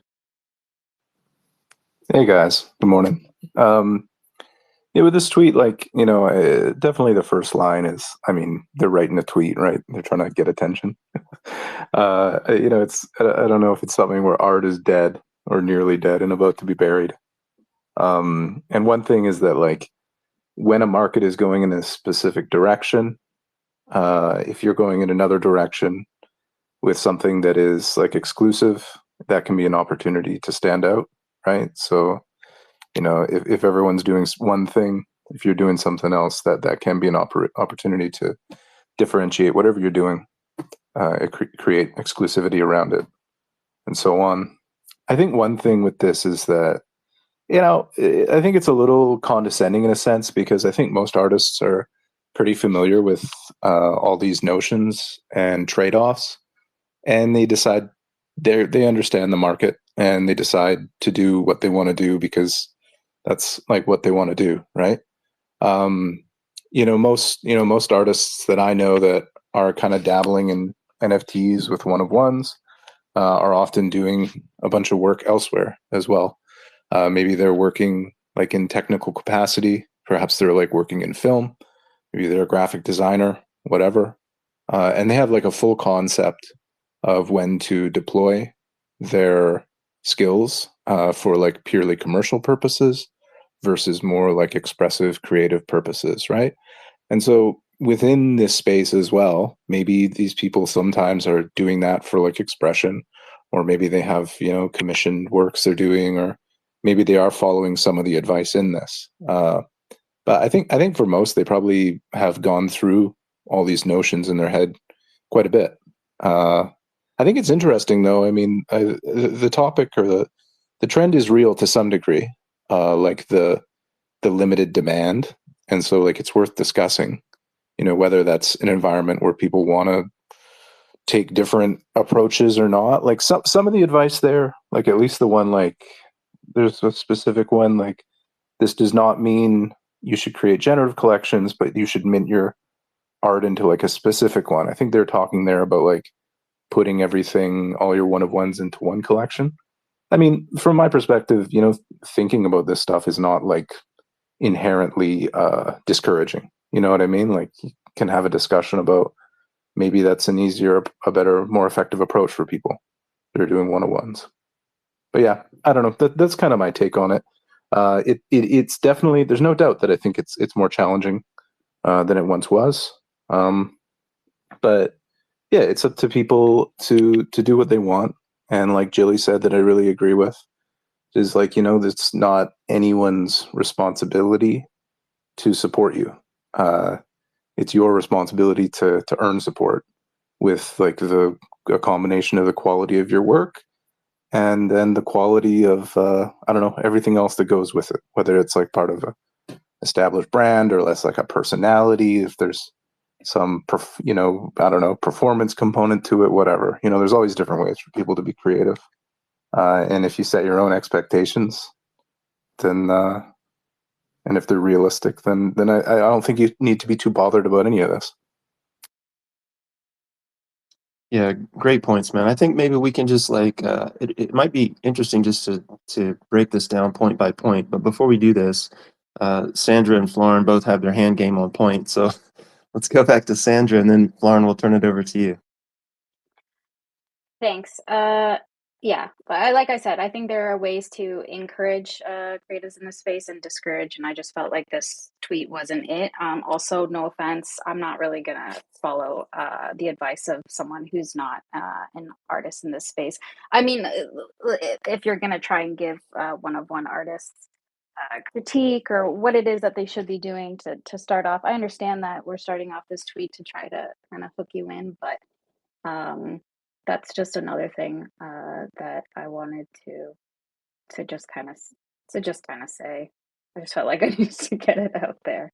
Hey guys, good morning. Yeah, with this tweet, definitely the first line is, I mean, they're writing a tweet, right? They're trying to get attention. I don't know if it's something where art is dead or nearly dead and about to be buried. And one thing is that, like, when a market is going in a specific direction, if you're going in another direction with something that is like exclusive, that can be an opportunity to stand out, right? So, if everyone's doing one thing, if you're doing something else, that can be an opportunity to differentiate whatever you're doing, create exclusivity around it, and so on. I think one thing with this is that, I think it's a little condescending in a sense, because I think most artists are pretty familiar with all these notions and trade-offs, and they decide they understand the market, and they decide to do what they want to do because that's like what they want to do, right? Most artists that I know that are kind of dabbling in NFTs with one-of-ones are often doing a bunch of work elsewhere as well. Maybe they're working like in technical capacity. Perhaps they're like working in film. Maybe they're a graphic designer, whatever. And they have like a full concept of when to deploy their skills for like purely commercial purposes versus more like expressive creative purposes, right? And so within this space as well, maybe these people sometimes are doing that for like expression, or maybe they have, commissioned works they're doing, or maybe they are following some of the advice in this. But I think for most, they probably have gone through all these notions in their head quite a bit. I think it's interesting, though. I mean, the topic or the trend is real to some degree, like the limited demand, and so like it's worth discussing. Whether that's an environment where people want to take different approaches or not. Like some of the advice there, like at least the one, like there's a specific one, like this does not mean you should create generative collections, but you should mint your art into like a specific one. I think they're talking there about like putting everything, all your one-of-ones into one collection. I mean, from my perspective, thinking about this stuff is not like inherently discouraging. You know what I mean? Like you can have a discussion about maybe that's an easier, a better, more effective approach for people that are doing one-on-ones. But yeah, I don't know. That's kind of my take on it. It's definitely, there's no doubt that I think it's more challenging than it once was. But yeah, it's up to people to do what they want. And like Jilly said, that I really agree with, is like, it's not anyone's responsibility to support you. It's your responsibility to earn support with like a combination of the quality of your work and then the quality of I don't know, everything else that goes with it, whether it's like part of a established brand or less like a personality, if there's some I don't know, performance component to it, whatever. There's always different ways for people to be creative, and if you set your own expectations, then and if they're realistic, then I don't think you need to be too bothered about any of this. Yeah, great points, man. I think maybe we can just like it might be interesting just to break this down point by point. But before we do this, Sandra and Florin both have their hand game on point. So let's go back to Sandra, and then Florin will turn it over to you. Thanks. Yeah, but like I said, I think there are ways to encourage creatives in this space and discourage, and I just felt like this tweet wasn't it. Also, no offense, I'm not really gonna follow the advice of someone who's not an artist in this space. I mean, if you're gonna try and give one-of-one artists critique or what it is that they should be doing to start off, I understand that we're starting off this tweet to try to kind of hook you in, but um, that's just another thing that I wanted to just kind of say. I just felt like I needed to get it out there.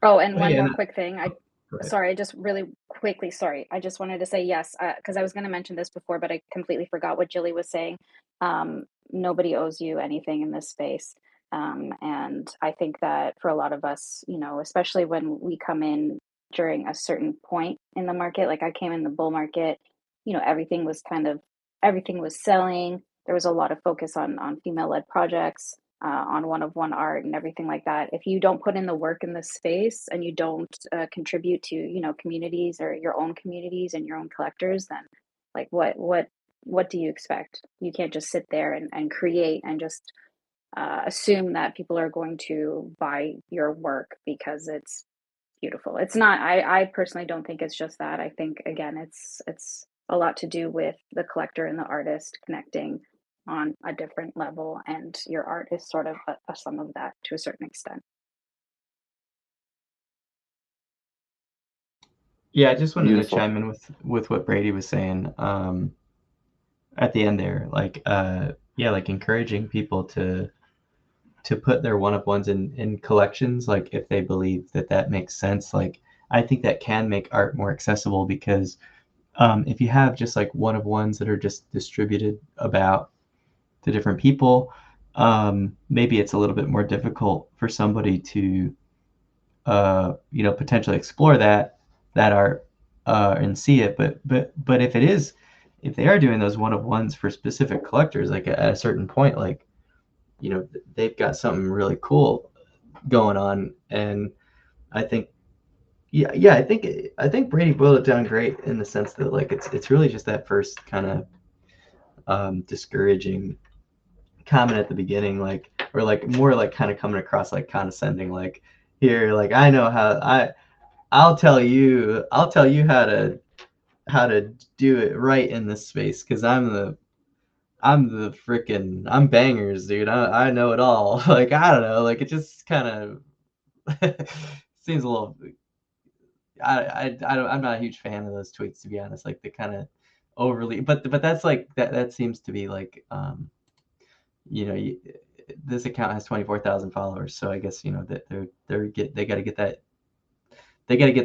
Oh, and Oh, one yeah, more no, quick thing. go ahead. Sorry, I just really quickly, sorry. I just wanted to say yes, because I was going to mention this before, but I completely forgot what Jilly was saying. Nobody owes you anything in this space. And I think that for a lot of us, especially when we come in during a certain point in the market, like I came in the bull market, everything was everything was selling. There was a lot of focus on female-led projects, on one-of-one art and everything like that. If you don't put in the work in this space and you don't contribute to communities or your own communities and your own collectors, then like what do you expect? You can't just sit there and create and just assume that people are going to buy your work because it's beautiful. It's not. I personally don't think it's just that. I think again, it's a lot to do with the collector and the artist connecting on a different level, and your art is sort of a sum of that to a certain extent. Yeah, I just wanted to Beautiful. chime in with what Brady was saying at the end there. Like, yeah, like encouraging people to put their one-of-ones in collections, like if they believe that makes sense. Like, I think that can make art more accessible because if you have just like one-of-ones that are just distributed about to different people, maybe it's a little bit more difficult for somebody to potentially explore that art and see it. But if they are doing those one-of-ones for specific collectors, like at a certain point, like they've got something really cool going on. And I think yeah, I think Brady boiled it down great in the sense that like it's really just that first kind of discouraging comment at the beginning, like, or like more like kind of coming across like condescending, like, here, like, I know how I'll tell you how to do it right in this space because I'm the freaking I'm bangers, dude. I know it all. Like, I don't know, like it just kind of seems a little. I'm not a huge fan of those tweets, to be honest. Like the kind of overly, but that's like that seems to be like you know you, this account has 24,000 followers, so I guess that they got to get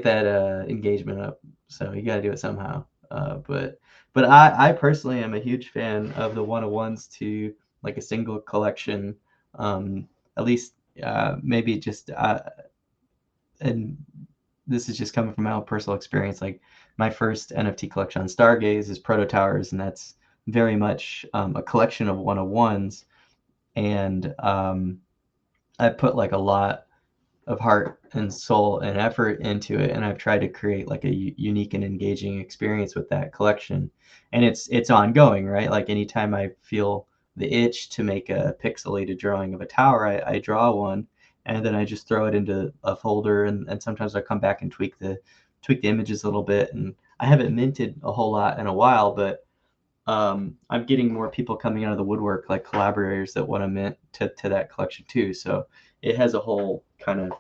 that engagement up. So you got to do it somehow. But I personally am a huge fan of the one-on-ones to like a single collection, at least maybe just and this is just coming from my own personal experience. Like my first NFT collection on Stargaze is Proto Towers, and that's very much a collection of one-on-ones. And I put like a lot of heart and soul and effort into it, and I've tried to create like a unique and engaging experience with that collection. And it's ongoing, right? Like anytime I feel the itch to make a pixelated drawing of a tower, I draw one, and then I just throw it into a folder, and sometimes I come back and tweak the images a little bit. And I haven't minted a whole lot in a while, but I'm getting more people coming out of the woodwork, like collaborators that want to mint to that collection too. So it has a whole kind of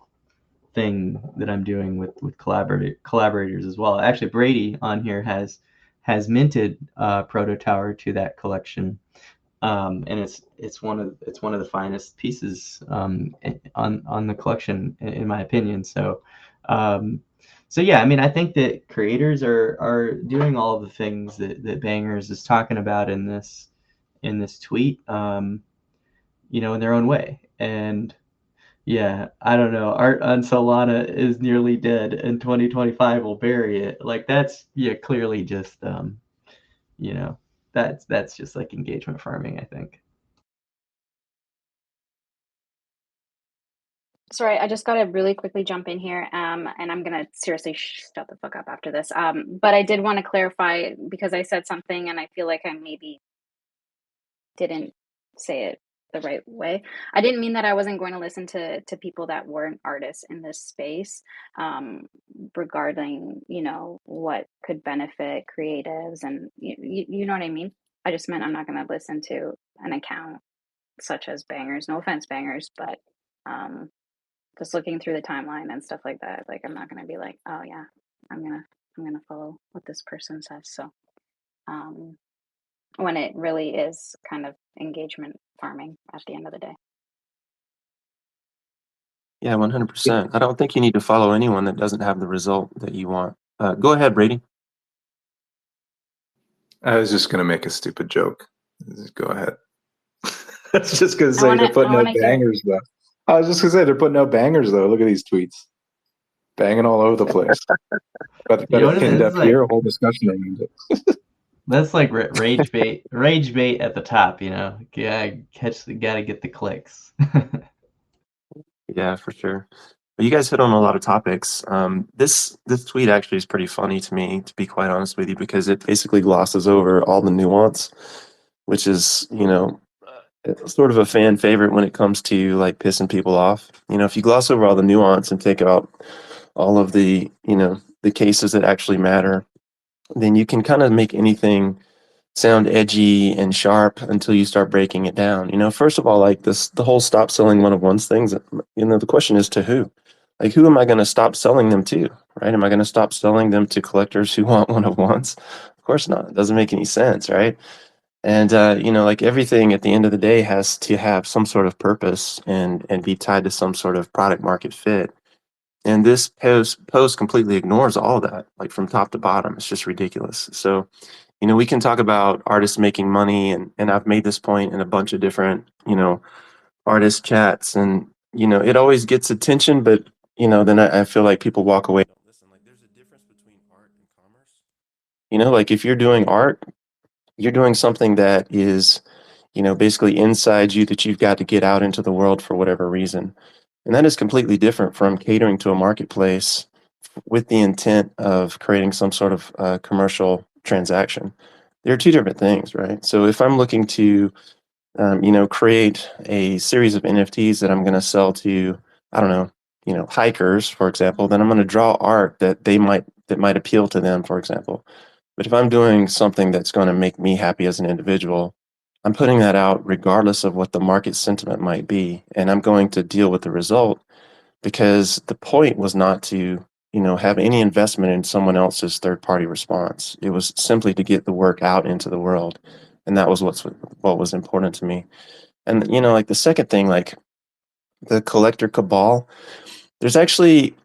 thing that I'm doing with collaborators as well. Actually, Brady on here has minted Proto Tower to that collection, and it's one of the finest pieces on the collection in my opinion. So yeah, I mean, I think that creators are doing all of the things that Bangers is talking about in this tweet, in their own way. And yeah, I don't know. Art on Solana is nearly dead, and 2025 will bury it. Like that's clearly just you know, that's just like engagement farming, I think. Sorry, I just gotta really quickly jump in here, and I'm gonna seriously shut the fuck up after this. But I did want to clarify because I said something and I feel like I maybe didn't say it the right way. I didn't mean that I wasn't going to listen to people that weren't artists in this space, regarding, what could benefit creatives and you know what I mean? I just meant I'm not going to listen to an account such as Bangers, no offense Bangers, but um just looking through the timeline and stuff like that, like I'm not going to be like, oh yeah, I'm going to follow what this person says. So um when it really is kind of engagement farming at the end of the day. Yeah, 100%. I don't think you need to follow anyone that doesn't have the result that you want. Go ahead, Brady. I was just gonna make a stupid joke. Just go ahead. I was just gonna I say want they're to I putting no want to hear. bangers though. I was just gonna say they're putting no bangers though. Look at these tweets, banging all over the place. Got You know it what it pinned is up here. A whole discussion around it. That's like rage bait, rage bait at the top. Gotta get the clicks. Yeah, for sure. But you guys hit on a lot of topics. This tweet actually is pretty funny to me, to be quite honest with you, because it basically glosses over all the nuance, which is, sort of a fan favorite when it comes to like pissing people off. If you gloss over all the nuance and take out all of the, the cases that actually matter, then you can kind of make anything sound edgy and sharp until you start breaking it down. First of all, like the whole stop selling one of ones things, the question is to who? Like, who am I going to stop selling them to, right? Am I going to stop selling them to collectors who want one of ones? Of course not. It doesn't make any sense, right? And, like everything at the end of the day has to have some sort of purpose and be tied to some sort of product market fit. And this post completely ignores all of that, like from top to bottom. It's just ridiculous. So, we can talk about artists making money, and I've made this point in a bunch of different, artist chats, and, it always gets attention, but, then I feel like people walk away. Listen, like there's a difference between art and commerce. Like if you're doing art, you're doing something that is, basically inside you that you've got to get out into the world for whatever reason. And that is completely different from catering to a marketplace with the intent of creating some sort of commercial transaction. They're two different things, right? So if I'm looking to, create a series of NFTs that I'm going to sell to, I don't know, hikers, for example, then I'm going to draw art that might appeal to them, for example. But if I'm doing something that's going to make me happy as an individual, I'm putting that out regardless of what the market sentiment might be, and I'm going to deal with the result, because the point was not to, have any investment in someone else's third party response. It was simply to get the work out into the world. And that was what was important to me. And, like the second thing, like the collector cabal, there's actually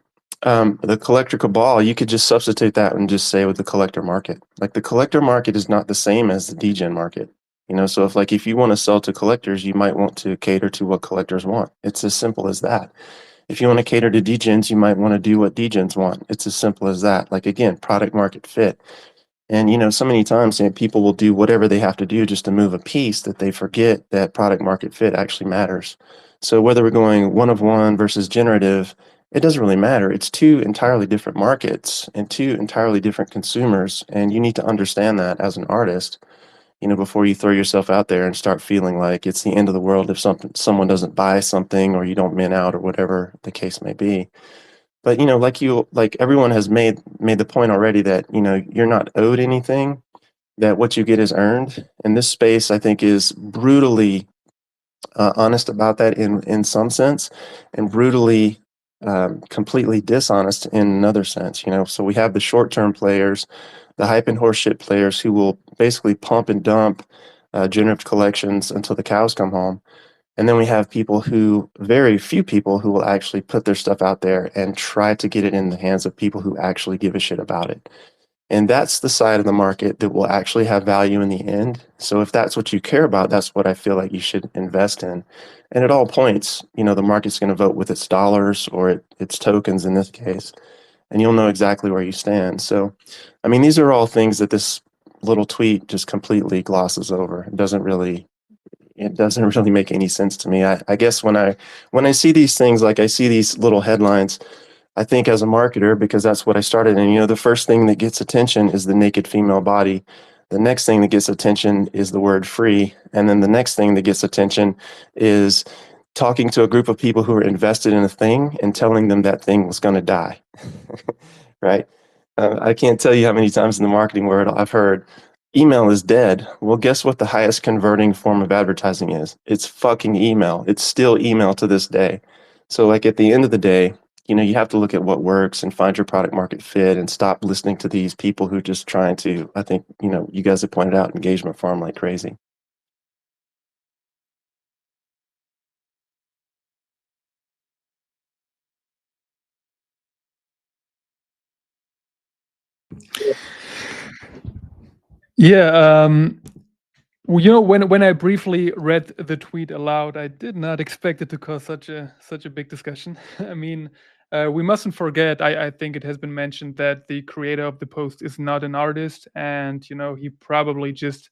the collector cabal, you could just substitute that and just say with the collector market. Like the collector market is not the same as the degen market. So if you want to sell to collectors, you might want to cater to what collectors want. It's as simple as that. If you want to cater to degens, you might want to do what degens want. It's as simple as that. Like again, product market fit. And so many times people will do whatever they have to do just to move a piece that they forget that product market fit actually matters. So whether we're going one of one versus generative, it doesn't really matter. It's two entirely different markets and two entirely different consumers. And you need to understand that as an artist, before you throw yourself out there and start feeling like it's the end of the world if someone doesn't buy something or you don't mint out or whatever the case may be. But like everyone has made the point already that you're not owed anything, that what you get is earned. And this space, I think, is brutally honest about that in some sense, and brutally completely dishonest in another sense. So we have the short-term players, the hype and horseshit players who will basically pump and dump generative collections until the cows come home. And then we have very few people who will actually put their stuff out there and try to get it in the hands of people who actually give a shit about it. And that's the side of the market that will actually have value in the end. So if that's what you care about, that's what I feel like you should invest in. And at all points, the market's going to vote with its dollars or its tokens in this case, and you'll know exactly where you stand. So, I mean, these are all things that this little tweet just completely glosses over. It doesn't really make any sense to me. I guess when I see these things, like I see these little headlines, I think as a marketer, because that's what I started in, the first thing that gets attention is the naked female body. The next thing that gets attention is the word free. And then the next thing that gets attention is talking to a group of people who are invested in a thing and telling them that thing was going to die. Right? I can't tell you how many times in the marketing world I've heard email is dead. Well, guess what the highest converting form of advertising is? It's fucking email. It's still email to this day. So, like, at the end of the day, you have to look at what works and find your product market fit and stop listening to these people who just trying to, I think, you guys have pointed out, engagement farm like crazy. Yeah, well, when I briefly read the tweet aloud, I did not expect it to cause such a big discussion. I mean, we mustn't forget. I think it has been mentioned that the creator of the post is not an artist, and he probably just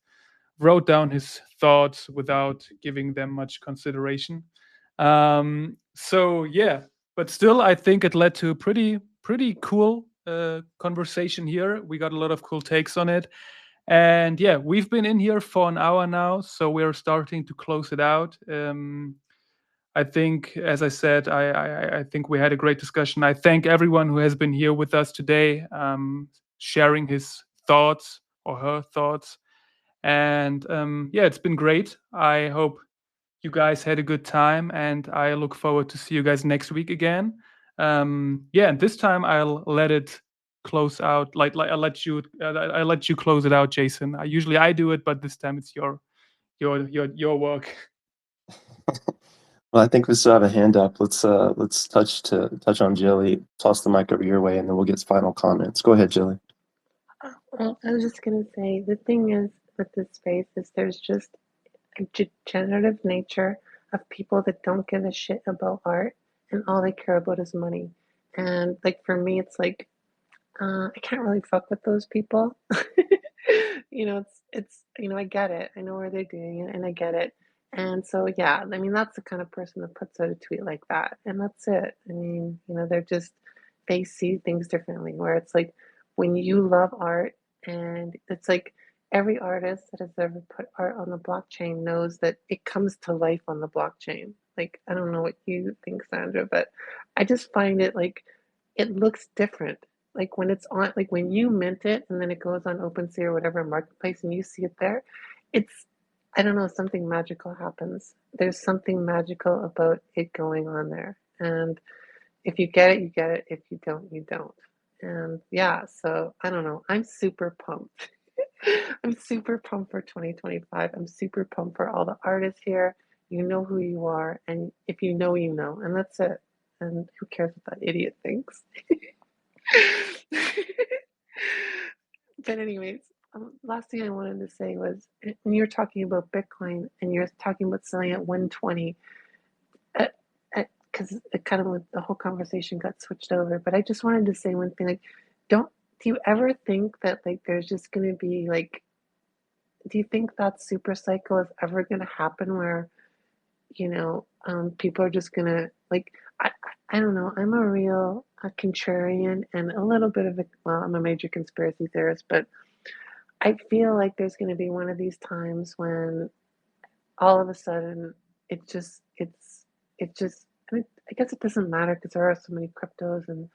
wrote down his thoughts without giving them much consideration. So yeah, but still, I think it led to a pretty cool conversation here. We got a lot of cool takes on it. And yeah, we've been in here for an hour now, so we're starting to close it out. I think, as I said, I think we had a great discussion. I thank everyone who has been here with us today, sharing his thoughts or her thoughts. And yeah, it's been great. I hope you guys had a good time, and I look forward to see you guys next week again. Yeah, and this time I'll let it close out. Like I let you close it out, Jason. Usually I do it, but this time it's your work. Well, I think we still have a hand up. Let's touch on Jilly. Toss the mic over your way, and then we'll get final comments. Go ahead, Jilly. Well, I was just going to say the thing is with this space is there's just a degenerative nature of people that don't give a shit about art and all they care about is money. And like for me, it's like I can't really fuck with those people. I get it. I know where they're doing it, and I get it. And so, yeah, I mean, that's the kind of person that puts out a tweet like that, and that's it. I mean, they see things differently. Where it's like when you love art, and it's like every artist that has ever put art on the blockchain knows that it comes to life on the blockchain. Like, I don't know what you think, Sandra, but I just find it like it looks different like when it's on, like when you mint it and then it goes on OpenSea or whatever marketplace and you see it there, it's, I don't know, something magical happens. There's something magical about it going on there. And if you get it, you get it. If you don't, you don't. And yeah, so I don't know. I'm super pumped. I'm super pumped for 2025. I'm super pumped for all the artists here. You know who you are. And if you know, you know. And that's it. And who cares what that idiot thinks? But anyways, last thing I wanted to say was when you're talking about Bitcoin and you're talking about selling at 120, because it kind of the whole conversation got switched over. But I just wanted to say one thing, like, do you ever think that like there's just going to be like, do you think that super cycle is ever going to happen where people are just going to like, I don't know. I'm a real contrarian and a little bit of I'm a major conspiracy theorist, but I feel like there's going to be one of these times when all of a sudden I mean, I guess it doesn't matter because there are so many cryptos and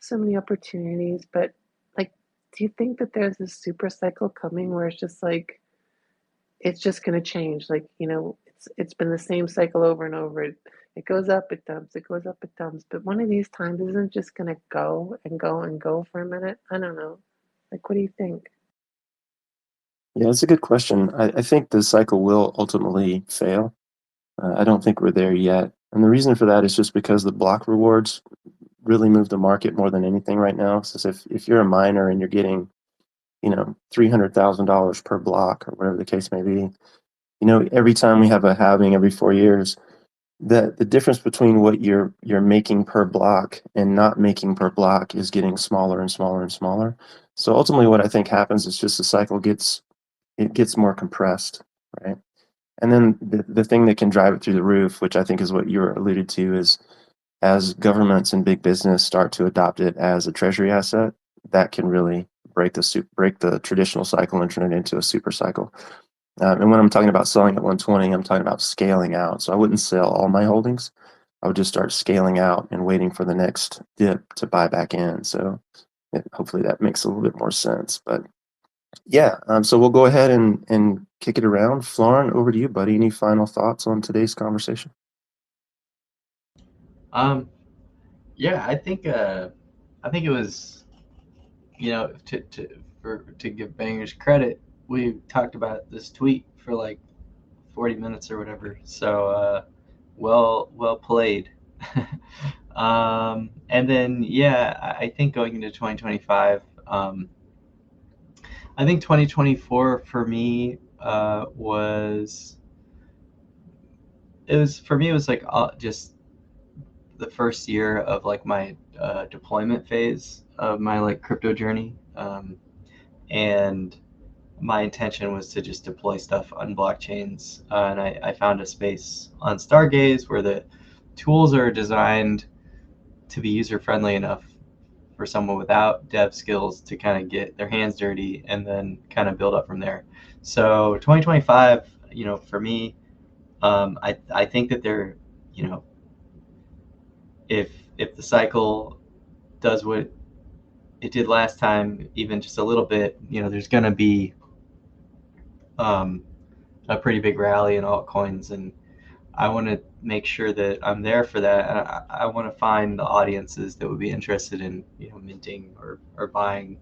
so many opportunities, but like, do you think that there's this super cycle coming where it's just like, it's just going to change? Like, it's been the same cycle over and over. It goes up, it dumps, it goes up, it dumps. But one of these times isn't just going to go and go and go for a minute. I don't know. Like, what do you think? Yeah, it's a good question. I think the cycle will ultimately fail. I don't think we're there yet. And the reason for that is just because the block rewards really move the market more than anything right now. So if you're a miner and you're getting $300,000 per block or whatever the case may be. Every time we have a halving every 4 years, the difference between what you're making per block and not making per block is getting smaller and smaller and smaller. So ultimately, what I think happens is just the cycle gets more compressed, right? And then the thing that can drive it through the roof, which I think is what you're alluded to, is as governments and big business start to adopt it as a treasury asset, that can really break the traditional cycle and turn it into a super cycle. And when I'm talking about selling at 120, I'm talking about scaling out. So I wouldn't sell all my holdings. I would just start scaling out and waiting for the next dip to buy back in. So hopefully that makes a little bit more sense. But yeah, so we'll go ahead and kick it around. Florin, over to you, buddy. Any final thoughts on today's conversation? Yeah, I think it was, to give Bangers credit, we talked about this tweet for like 40 minutes or whatever. So well played. And then yeah, I think going into 2025, I think 2024 for me was like just the first year of like my deployment phase of my like crypto journey, and my intention was to just deploy stuff on blockchains, and I found a space on Stargaze where the tools are designed to be user friendly enough for someone without dev skills to kind of get their hands dirty and then kind of build up from there. So 2025, for me, I think that they're, if the cycle does what it did last time, even just a little bit, there's going to be a pretty big rally in altcoins, and I want to make sure that I'm there for that, and I want to find the audiences that would be interested in minting or buying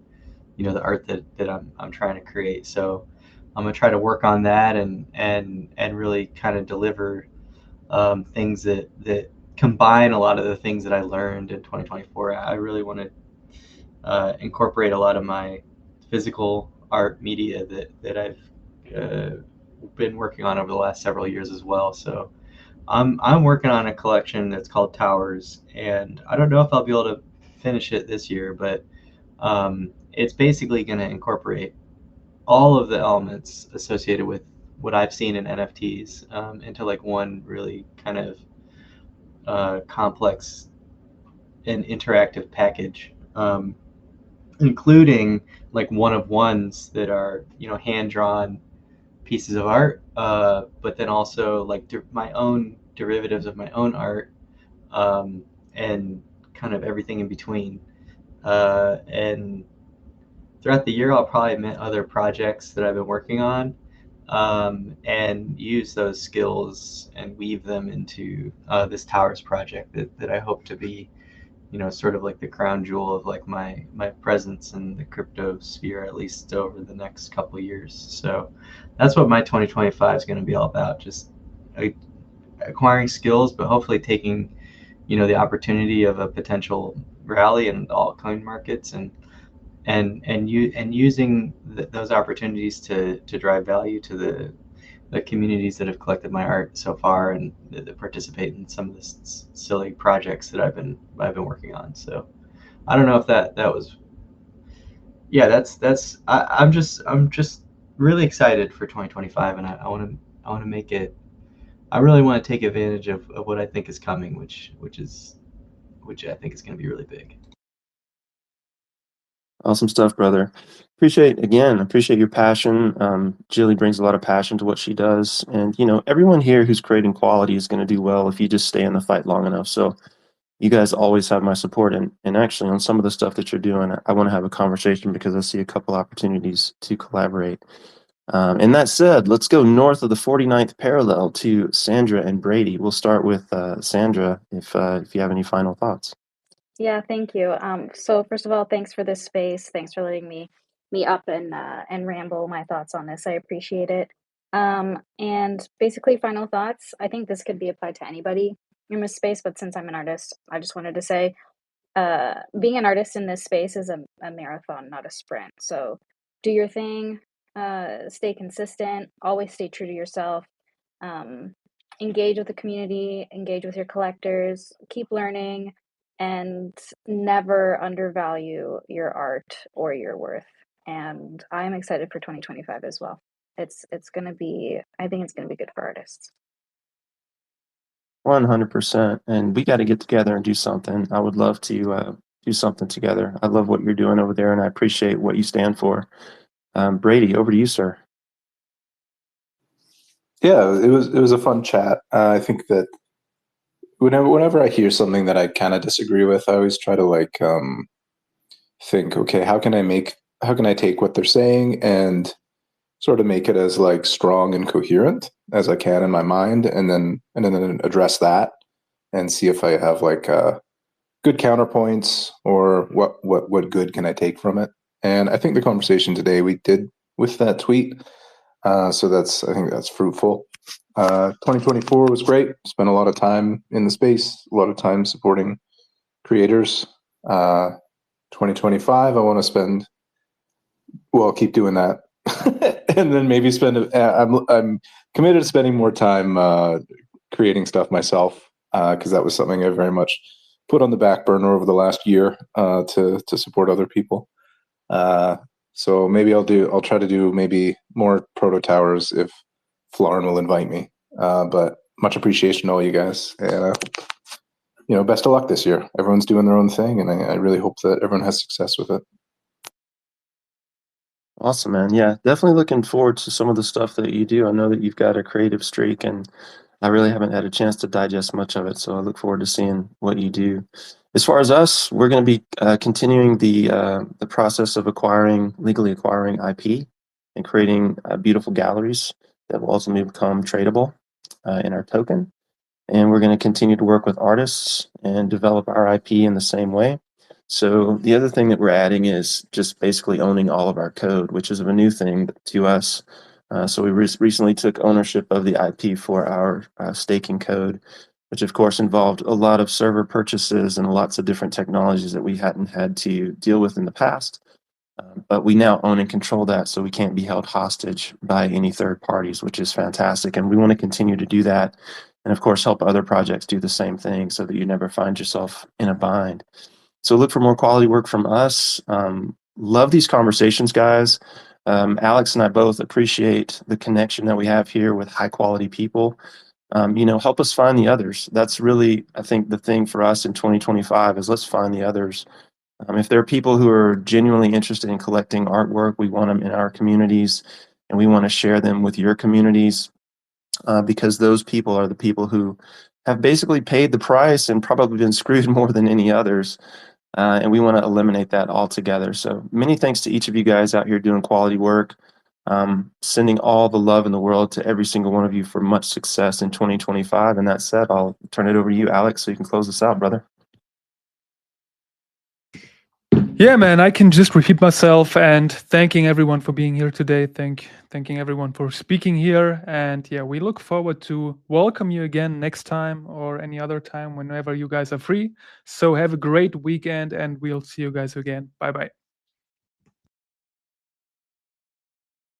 the art that I'm trying to create. So I'm gonna try to work on that and really kind of deliver things that combine a lot of the things that I learned in 2024. I really want to incorporate a lot of my physical art media that I've been working on over the last several years as well. So I'm working on a collection that's called Towers, and I don't know if I'll be able to finish it this year, but it's basically going to incorporate all of the elements associated with what I've seen in NFTs into like one really kind of complex and interactive package, including like one of ones that are hand drawn pieces of art, but then also like my own derivatives of my own art, and kind of everything in between. And throughout the year, I'll probably mint other projects that I've been working on, and use those skills and weave them into this Towers project that I hope to be, sort of like the crown jewel of like my presence in the crypto sphere, at least over the next couple of years. So that's what my 2025 is going to be all about, just acquiring skills, but hopefully taking, the opportunity of a potential rally in the altcoin markets and using those opportunities to drive value to the communities that have collected my art so far and that participate in some of the silly projects that I've been working on. So I don't know if that was, yeah, I'm just really excited for 2025, and I want to make it. I really want to take advantage of what I think is coming, which I think is going to be really big. Awesome stuff, brother. Appreciate your passion. Jilly brings a lot of passion to what she does. And, everyone here who's creating quality is going to do well if you just stay in the fight long enough. So you guys always have my support. And actually, on some of the stuff that you're doing, I want to have a conversation because I see a couple opportunities to collaborate. And that said, let's go north of the 49th parallel to Sandra and Brady. We'll start with Sandra if you have any final thoughts. Yeah, thank you. So first of all, thanks for this space. Thanks for letting me up and ramble my thoughts on this. I appreciate it. And basically, final thoughts. I think this could be applied to anybody in this space, but since I'm an artist, I just wanted to say, being an artist in this space is a marathon, not a sprint. So do your thing, stay consistent, always stay true to yourself, engage with the community, engage with your collectors, keep learning, and never undervalue your art or your worth. And I'm excited for 2025 as well. It's going to be, I think it's going to be good for artists. 100%. And we got to get together and do something. I would love to do something together. I love what you're doing over there, and I appreciate what you stand for. Brady, over to you, sir. Yeah, it was a fun chat. I think that whenever I hear something that I kind of disagree with, I always try to think, okay, how can I take what they're saying and sort of make it as strong and coherent as I can in my mind, and then address that and see if I have good counterpoints, or what good can I take from it. And I think the conversation today we did with that tweet, so I think that's fruitful. 2024 was great. Spent a lot of time in the space, a lot of time supporting creators. 2025, I want to keep doing that, and then maybe I'm committed to spending more time creating stuff myself, because that was something I very much put on the back burner over the last year, to support other people. So maybe I'll try to do maybe more proto towers if Florin will invite me. But much appreciation to all you guys, and best of luck this year. Everyone's doing their own thing, and I really hope that everyone has success with it. Awesome, man. Yeah, definitely looking forward to some of the stuff that you do. I know that you've got a creative streak, and I really haven't had a chance to digest much of it, so I look forward to seeing what you do. As far as us, we're going to be continuing the process of legally acquiring IP and creating beautiful galleries that will ultimately become tradable in our token. And we're going to continue to work with artists and develop our IP in the same way. So the other thing that we're adding is just basically owning all of our code, which is a new thing to us. So we recently took ownership of the IP for our staking code, which of course involved a lot of server purchases and lots of different technologies that we hadn't had to deal with in the past. But we now own and control that, so we can't be held hostage by any third parties, which is fantastic. And we want to continue to do that. And of course, help other projects do the same thing so that you never find yourself in a bind. So look for more quality work from us. Love these conversations, guys. Alex and I both appreciate the connection that we have here with high quality people. Help us find the others. That's really, I think, the thing for us in 2025 is let's find the others. If there are people who are genuinely interested in collecting artwork, we want them in our communities, and we want to share them with your communities, because those people are the people who have basically paid the price and probably been screwed more than any others. And we want to eliminate that altogether. So many thanks to each of you guys out here doing quality work. Sending all the love in the world to every single one of you for much success in 2025. And that said, I'll turn it over to you, Alex, so you can close this out, brother. Yeah, man, I can just repeat myself and thanking everyone for being here today. Thanking everyone for speaking here. And yeah, we look forward to welcome you again next time or any other time whenever you guys are free. So have a great weekend, and we'll see you guys again. Bye-bye.